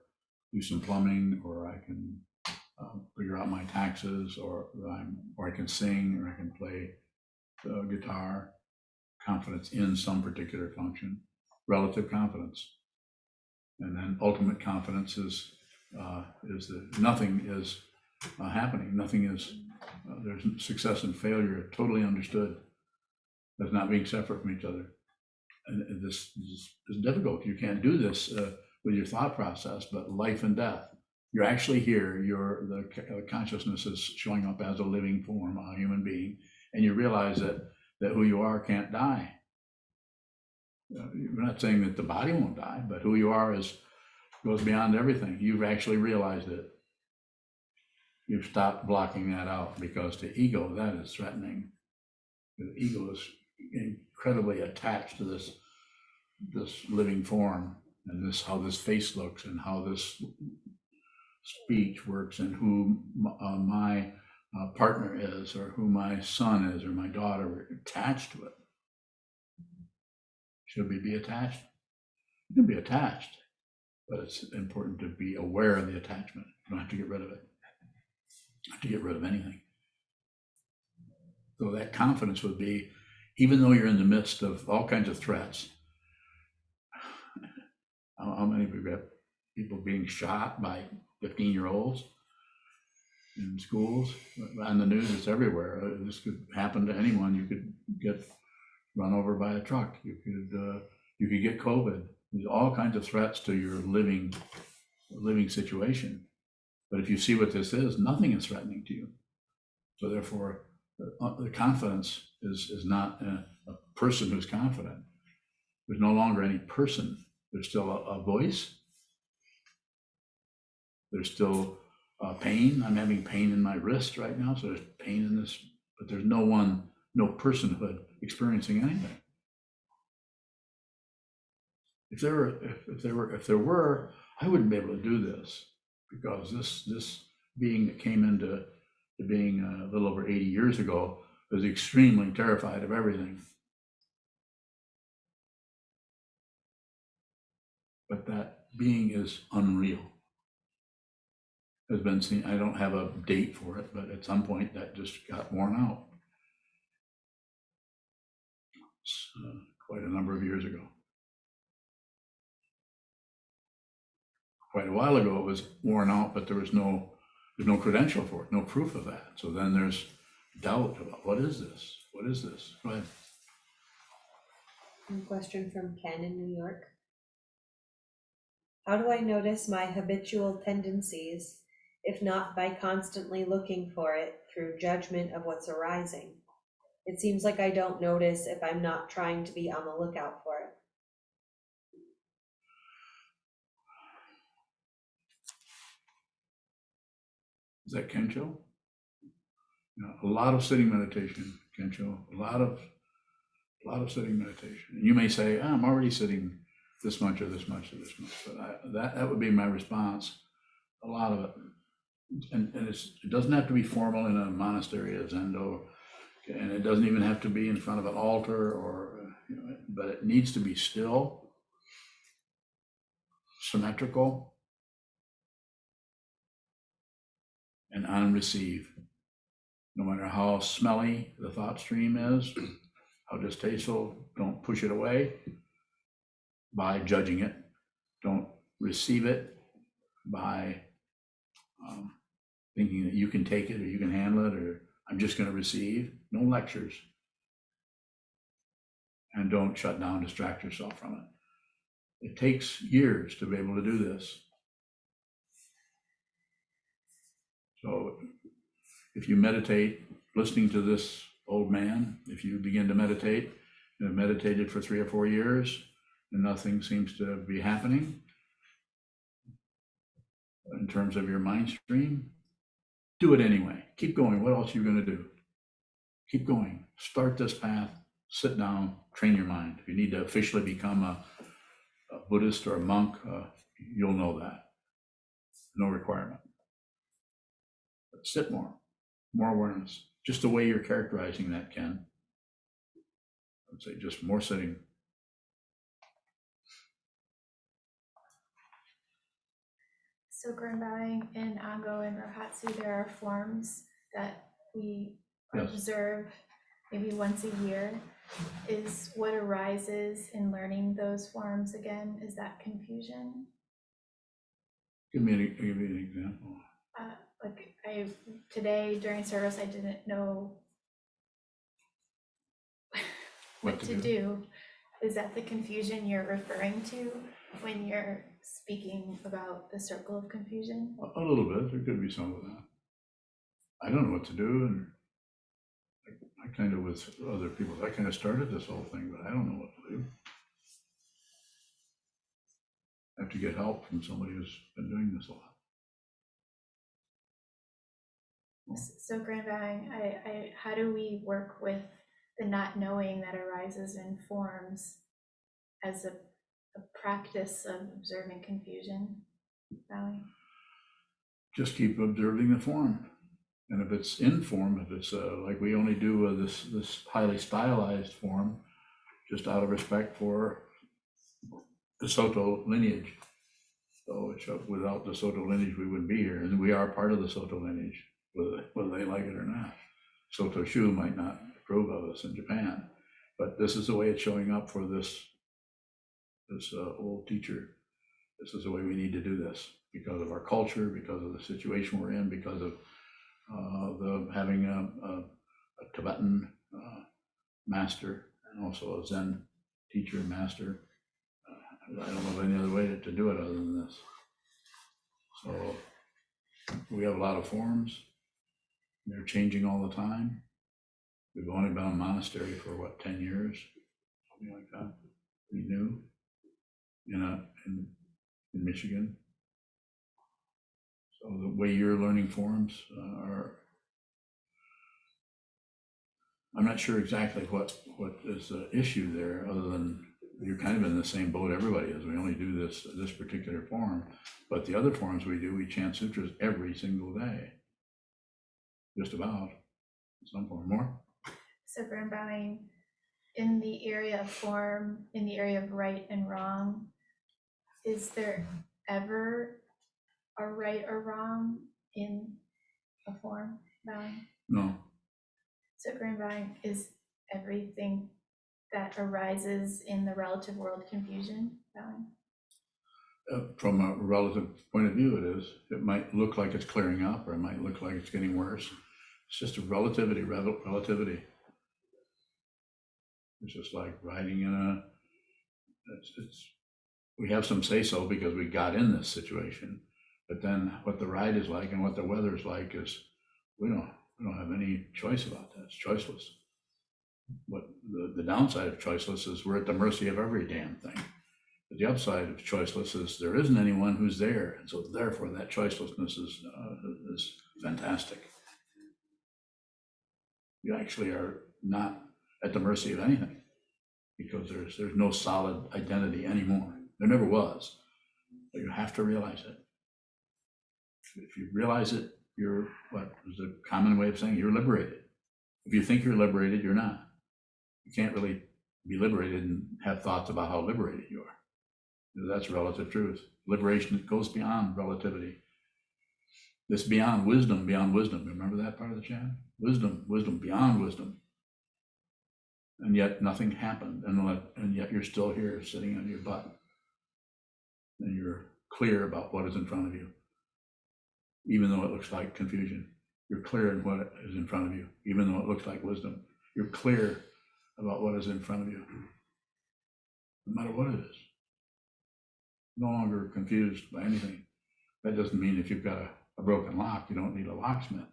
do some plumbing, or I can figure out my taxes, or I can sing, or I can play the guitar. Confidence in some particular function, relative confidence, and then ultimate confidence is that nothing is happening. Nothing is there's success and failure totally understood as not being separate from each other. And this is difficult. You can't do this with your thought process, but life and death. You're actually here. The consciousness is showing up as a living form, a human being, and you realize that who you are can't die. We're not saying that the body won't die, but who you are goes beyond everything. You've actually realized it. You've stopped blocking that out, because the ego, that is threatening. The ego is incredibly attached to this living form, and how this face looks, and how this speech works, and who my partner is, or who my son is, or my daughter. We're attached to it. Should we be attached? You can be attached, but it's important to be aware of the attachment. You don't have to get rid of it. You don't have to get rid of anything. So that confidence would be, even though you're in the midst of all kinds of threats, how many we've got people being shot by 15-year-olds in schools? On the news, it's everywhere. This could happen to anyone. You could get run over by a truck. You could get COVID. There's all kinds of threats to your living situation. But if you see what this is, nothing is threatening to you. So therefore, the confidence is not a person who's confident. There's no longer any person. There's still a voice. There's still pain. I'm having pain in my wrist right now, so there's pain in this, but there's no personhood experiencing anything. If there were, I wouldn't be able to do this, because this being that came into being a little over 80 years ago was extremely terrified of everything. But that being is unreal. Has been seen. I don't have a date for it, but at some point that just got worn out. It's quite a number of years ago. Quite a while ago, it was worn out, but there's no credential for it, no proof of that. So then there's doubt about what is this? What is this? Go ahead. A question from Ken in New York. How do I notice my habitual tendencies, if not by constantly looking for it through judgment of what's arising? It seems like I don't notice if I'm not trying to be on the lookout for it. Is that Kensho? A lot of sitting meditation, Kensho. A lot of A lot of sitting meditation. And you may say, I'm already sitting this much or this much or this much, but that would be my response. A lot of it. And it doesn't have to be formal in a monastery of Zendo, and it doesn't even have to be in front of an altar or, but it needs to be still, symmetrical, and on receive. No matter how smelly the thought stream is, how distasteful, don't push it away by judging it. Don't receive it by thinking that you can take it or you can handle it, or I'm just going to receive. No lectures. And don't shut down, distract yourself from it. It takes years to be able to do this. So if you meditate, listening to this old man, if you begin to meditate, and have meditated for 3 or 4 years, and nothing seems to be happening in terms of your mind stream, do it anyway. Keep going. What else are you going to do? Keep going. Start this path. Sit down. Train your mind. If you need to officially become a Buddhist or a monk, you'll know that. No requirement. But sit more awareness. Just the way you're characterizing that, Ken. I would say just more sitting. So Gurnbowing and Ango and Rohatsu, there are forms that we Yes. observe maybe once a year. Is what arises in learning those forms again, is that confusion? Give me an example. Like today during service, I didn't know what to do. Is that the confusion you're referring to when you're speaking about the circle of confusion? A little bit. There could be some of that. I don't know what to do, and I kind of, with other people, I kind of started this whole thing, but I don't know what to do. I have to get help from somebody who's been doing this a lot. So Gurnbowing, how do we work with the not knowing that arises in forms as a practice of observing confusion, Valley? Just keep observing the form. And if it's in form, if it's like we only do this highly stylized form, just out of respect for the Soto lineage. So without the Soto lineage, we wouldn't be here. And we are part of the Soto lineage, whether they like it or not. Soto Shu might not approve of us in Japan, but this is the way it's showing up for this old teacher. This is the way we need to do this because of our culture, because of the situation we're in, because of having a Tibetan master and also a Zen teacher and master. I don't know of any other way to do it other than this. So we have a lot of forms. They're changing all the time. We've only been a monastery for 10 years, something like that. Pretty new in Michigan. So the way you're learning forms are, I'm not sure exactly what is the issue there, other than you're kind of in the same boat everybody is. We only do this particular form, but the other forms we chant sutras every single day, just about, in some form. More. So Gurnbowing, in the area of form, in the area of right and wrong, is there ever a right or wrong in a form, Bowing? No. So Gurnbowing, is everything that arises in the relative world confusion, Bowing? From a relative point of view, it is. It might look like it's clearing up, or it might look like it's getting worse. It's just a relativity. It's just like riding in we have some say so because we got in this situation, but then what the ride is like and what the weather is like is we don't have any choice about that. It's choiceless. But the downside of choiceless is we're at the mercy of every damn thing. But the upside of choiceless is there isn't anyone who's there, and so therefore that choicelessness is fantastic. You actually are not at the mercy of anything. because there's no solid identity anymore. There never was, but you have to realize it. If you realize it, you're, what is a common way of saying, you're liberated. If you think you're liberated, you're not. You can't really be liberated and have thoughts about how liberated you are. That's relative truth. Liberation goes beyond relativity. This beyond wisdom. Remember that part of the chant? Wisdom, beyond wisdom. And yet nothing happened, and yet you're still here sitting on your butt. And you're clear about what is in front of you, even though it looks like confusion. You're clear in what is in front of you, even though it looks like wisdom. You're clear about what is in front of you, no matter what it is. No longer confused by anything. That doesn't mean if you've got a broken lock, you don't need a locksmith.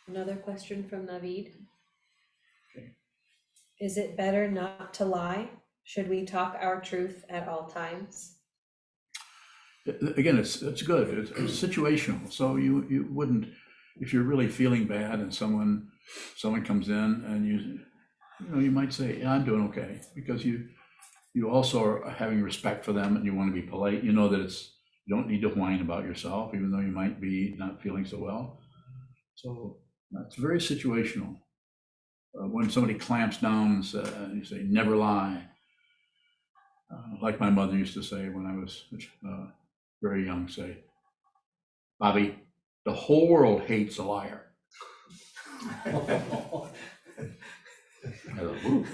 Another question from Naveed. Okay. Is it better not to lie? Should we talk our truth at all times? Again, it's good. It's situational. So you wouldn't, if you're really feeling bad and someone comes in and you might say, yeah, I'm doing okay, because you also are having respect for them and you want to be polite. You know that you don't need to whine about yourself, even though you might be not feeling so well. So it's very situational. When somebody clamps down and you say, never lie. Like my mother used to say when I was very young, say, Bobby, the whole world hates a liar. I thought, ooh.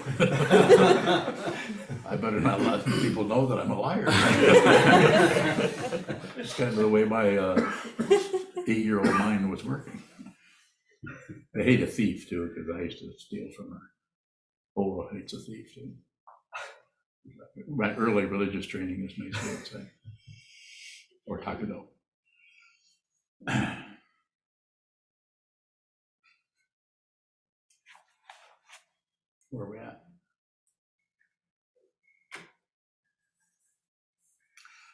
I better not let people know that I'm a liar. It's kind of the way my 8-year-old mind was working. I hate a thief too, because I used to steal from her. Whole world hates a thief too. My early religious training, as Mason would say, or Taekwondo. Where are we at?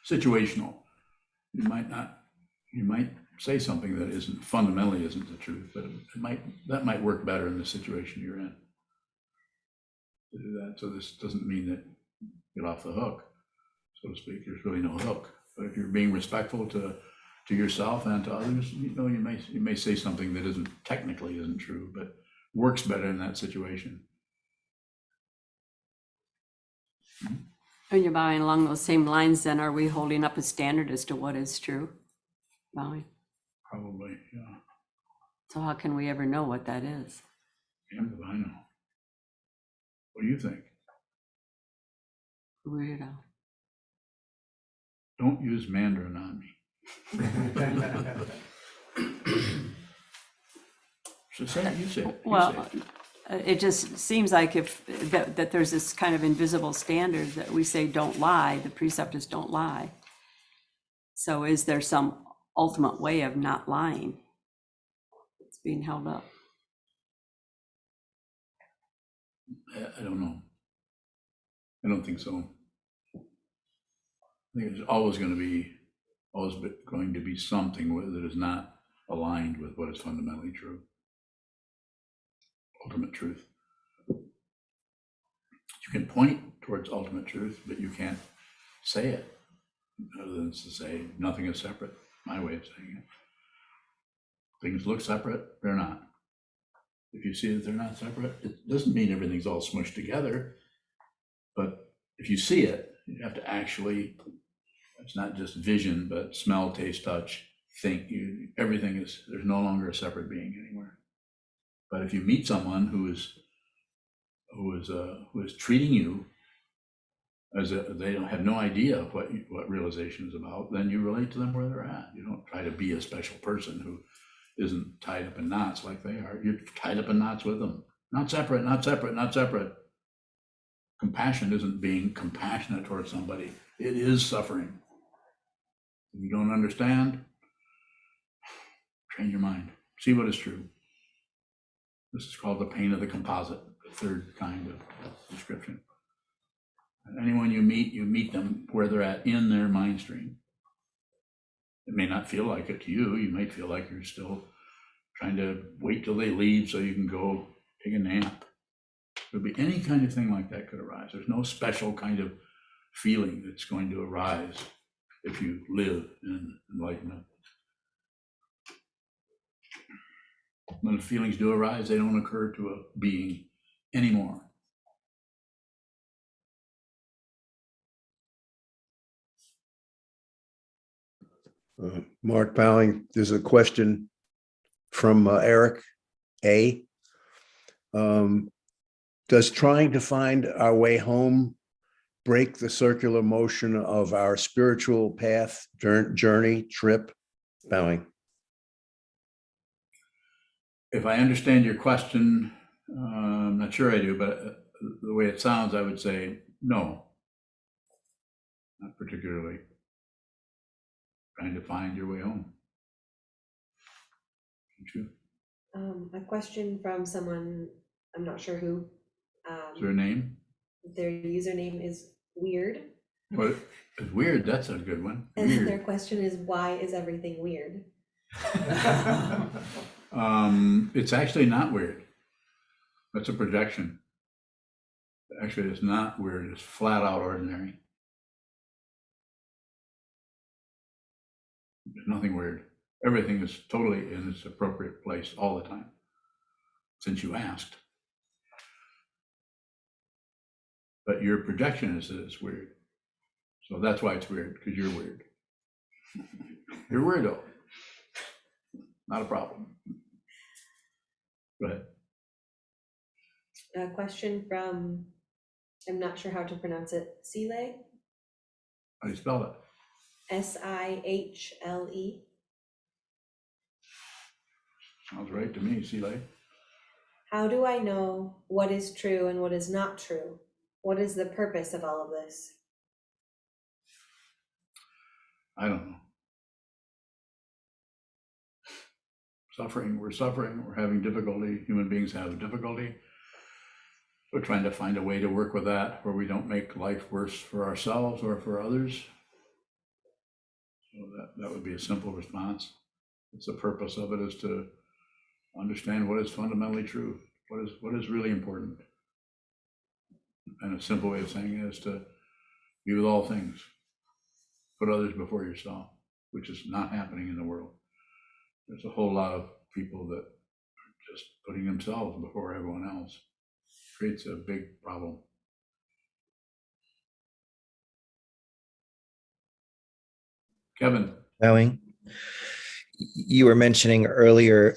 Situational. You might say something that fundamentally isn't the truth, but that might work better in the situation you're in to do that. So this doesn't mean that get off the hook, so to speak. There's really no hook. But if you're being respectful to yourself and to others, you may say something that technically isn't true, but works better in that situation. Are you bowing along those same lines then? Are we holding up a standard as to what is true? Bowing. Probably, yeah. So how can we ever know what that is? Damn if I know. What do you think? Weirdo. Don't use Mandarin on me. So say it, you say it. Well, it just seems like that there's this kind of invisible standard that we say don't lie. The precept is don't lie. So is there some ultimate way of not lying? It's being held up. I don't know. I don't think so. I think it's always going to be something that is not aligned with what is fundamentally true. Ultimate truth. You can point towards ultimate truth, but you can't say it other than to say nothing is separate. My way of saying it. Things look separate, they're not. If you see that they're not separate, it doesn't mean everything's all smushed together, but if you see it, you have to actually, it's not just vision, but smell, taste, touch, think. Everything there's no longer a separate being anywhere. But if you meet someone who is treating you as they don't have no idea what realization is about, then you relate to them where they're at. You don't try to be a special person who isn't tied up in knots like they are. You're tied up in knots with them. Not separate, not separate, not separate. Compassion isn't being compassionate towards somebody. It is suffering. If you don't understand, train your mind. See what is true. This is called the pain of the composite, the third kind of description. And anyone you meet them where they're at in their mind stream. It may not feel like it to you. You might feel like you're still trying to wait till they leave so you can go take a nap. There'd be any kind of thing like that could arise. There's no special kind of feeling that's going to arise if you live in enlightenment. When the feelings do arise, they don't occur to a being anymore. Mark Bowing, there's a question from Eric A. Does trying to find our way home break the circular motion of our spiritual path, journey, trip? Bowing. If I understand your question, I'm not sure I do, but the way it sounds, I would say no, not particularly. Trying to find your way home. Don't you? A question from someone, I'm not sure who. Is there a name? Their username is weird. What? It's weird. That's a good one. And Weird. their question is, why is everything weird? It's actually not weird. That's a projection. Actually, it's not weird. It's flat out ordinary. There's nothing weird. Everything is totally in its appropriate place all the time, since you asked. But your projection is that it's weird. So that's why it's weird, because you're weird. You're weirdo. Not a problem. Go ahead. A question from, I'm not sure how to pronounce it, Sile, How do you spell it? Sihle. Sounds right to me, Sile. How do I know what is true and what is not true? What is the purpose of all of this? I don't know. Suffering, we're having difficulty. Human beings have difficulty. We're trying to find a way to work with that where we don't make life worse for ourselves or for others. So that would be a simple response. It's the purpose of it is to understand what is fundamentally true, what is really important. And a simple way of saying it is to be with all things, put others before yourself, which is not happening in the world. There's a whole lot of people that are just putting themselves before everyone else. Creates a big problem. Kevin. Bowing. You were mentioning earlier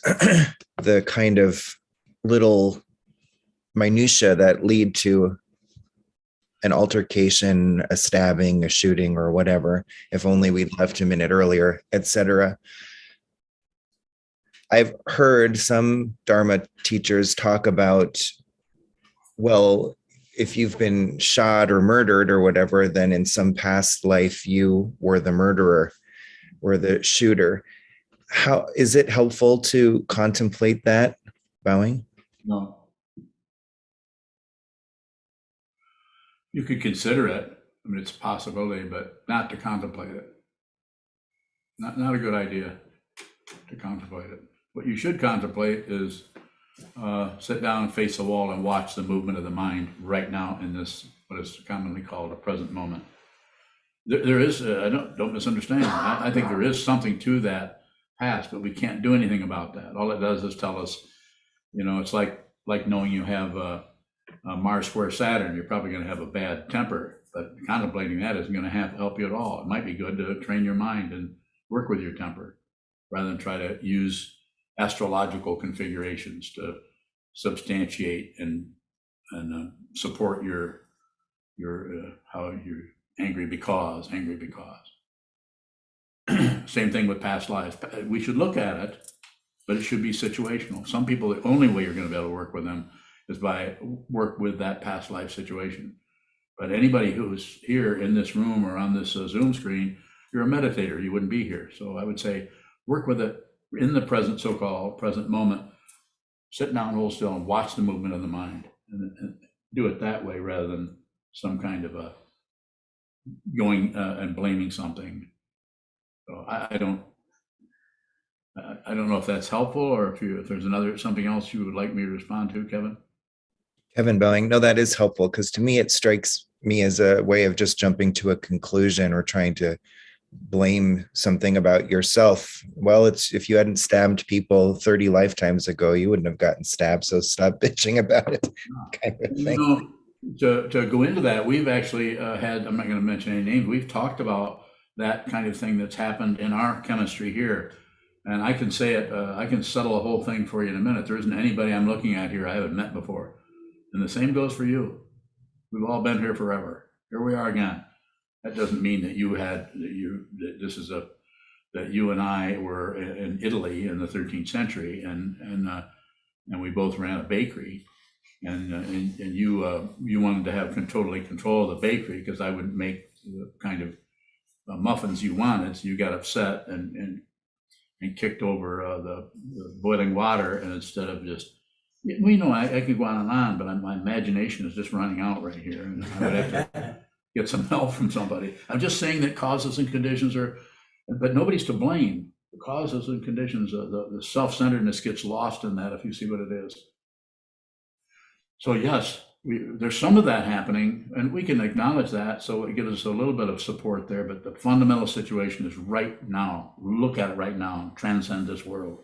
the kind of little minutia that lead to an altercation, a stabbing, a shooting, or whatever. If only we'd left a minute earlier, etc. I've heard some Dharma teachers talk about, well, if you've been shot or murdered or whatever, then in some past life you were the murderer or the shooter. How is it helpful to contemplate that, Bowing? No. You could consider it. I mean, it's a possibility, but not to contemplate it. Not a good idea to contemplate it. What you should contemplate is sit down and face the wall and watch the movement of the mind right now in this, what is commonly called a present moment. There is, don't misunderstand. I think there is something to that past, but we can't do anything about that. All it does is tell us, it's like knowing you have a Mars square Saturn, you're probably going to have a bad temper, but contemplating that isn't going to help you at all. It might be good to train your mind and work with your temper rather than try to use astrological configurations to substantiate and support your how you're angry because. Same thing with past lives. We should look at it, but it should be situational. Some people, the only way you're going to be able to work with them is by work with that past life situation. But anybody who's here in this room or on this Zoom screen, you're a meditator, you wouldn't be here. So I would say work with it in the present, so-called present moment. Sit down, hold still, and watch the movement of the mind, and do it that way rather than some kind of a going and blaming something. So I don't know if that's helpful, or if there's something else you would like me to respond to, Kevin. Kevin Bowing, no, that is helpful because to me, it strikes me as a way of just jumping to a conclusion or trying to blame something about yourself. Well, it's if you hadn't stabbed people 30 lifetimes ago, you wouldn't have gotten stabbed. So stop bitching about it. Kind of You thing. know, to go into that, we've actually had, I'm not going to mention any names, we've talked about that kind of thing that's happened in our chemistry here. And I can say it, I can settle a whole thing for you in a minute. There isn't anybody I'm looking at here I haven't met before. And the same goes for you. We've all been here forever. Here we are again. That doesn't mean that that you and I were in Italy in the 13th century and we both ran a bakery. And you wanted to have totally control of the bakery because I wouldn't make the kind of muffins you wanted. So you got upset and kicked over the boiling water. And instead of just, we know I could go on and on, but my imagination is just running out right here. And I would have to get some help from somebody. I'm just saying that causes and conditions but nobody's to blame. The causes and conditions, the self-centeredness gets lost in that if you see what it is. So yes, there's some of that happening, and we can acknowledge that, so it gives us a little bit of support there, but the fundamental situation is right now. Look at it right now and transcend this world.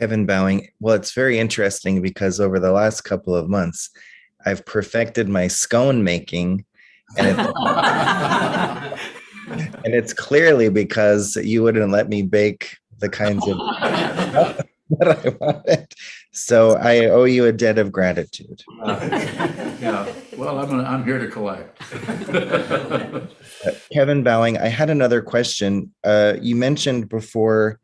Kevin Bowing, well, it's very interesting because over the last couple of months, I've perfected my scone making, and it's clearly because you wouldn't let me bake the kinds of that I wanted. So I owe you a debt of gratitude. Yeah, well, I'm here to collect. Kevin Bowing, I had another question. You mentioned before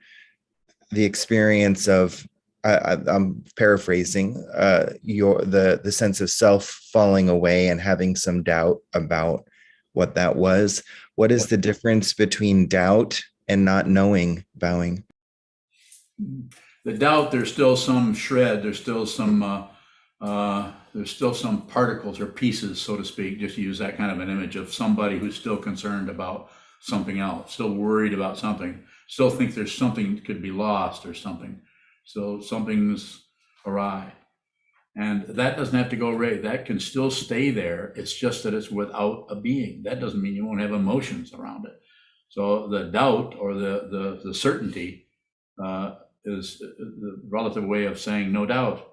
the experience of, I'm paraphrasing, the sense of self falling away and having some doubt about what that was. What is the difference between doubt and not knowing, Bowing? The doubt, there's still some shred, there's still some particles or pieces, so to speak, just to use that kind of an image of somebody who's still concerned about something else, still worried about something, still think there's something that could be lost or something. So something's awry. And that doesn't have to go away. That can still stay there. It's just that it's without a being. That doesn't mean you won't have emotions around it. So the doubt or the certainty is the relative way of saying no doubt.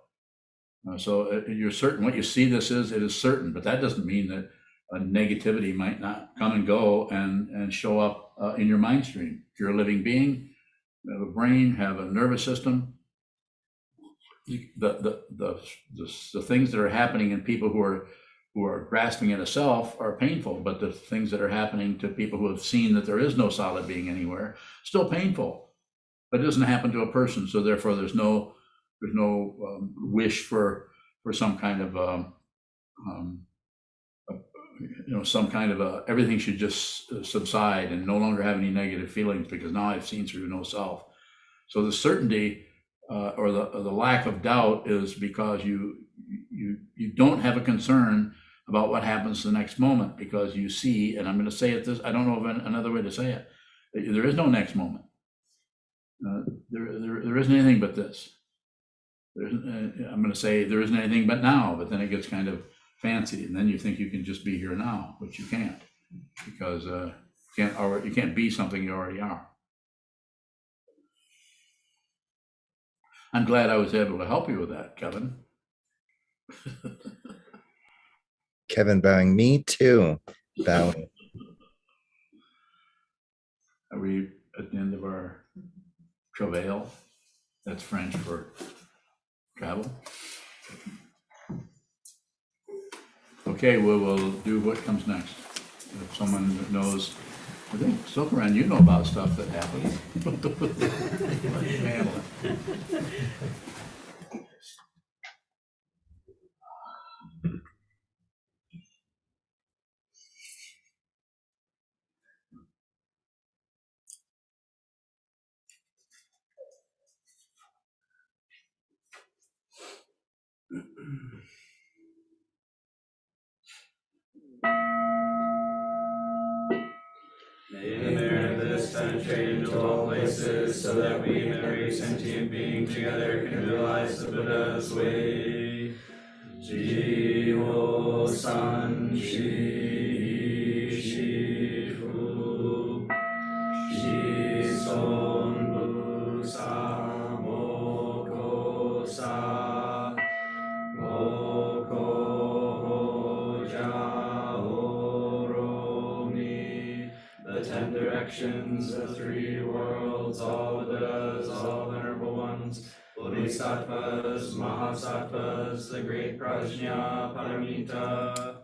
So you're certain what you see this is, it is certain, but that doesn't mean that negativity might not come and go and show up in your mind stream. If you're a living being, you have a brain, have a nervous system, the things that are happening in people who are grasping at a self are painful, but the things that are happening to people who have seen that there is no solid being anywhere, still painful. But it doesn't happen to a person, so therefore there's no wish for some kind of some kind of everything should just subside and no longer have any negative feelings because now I've seen through no self. So the certainty or the lack of doubt is because you don't have a concern about what happens the next moment because you see, and I'm going to say it this, I don't know of another way to say it. There is no next moment. There isn't anything but this. I'm going to say there isn't anything but now, but then it gets kind of fancy, and then you think you can just be here now, but you can't because you can't be something you already are. I'm glad I was able to help you with that, Kevin. Kevin Bowing, me too. Bowing. Are we at the end of our travail? That's French for travel. Okay, we will do what comes next. If someone knows, I think Sokuzan, you know about stuff that happens. Handle it. May there this penetrate into all places, so that we and every sentient being together can realize the Buddha's way. Jiho san shi shifu shi son bu sa moko sa moko ja oromi. The 10 directions, the 3 worlds, all the Buddhas, all venerable ones, Bodhisattvas, Mahasattvas, the great Prajna Paramita,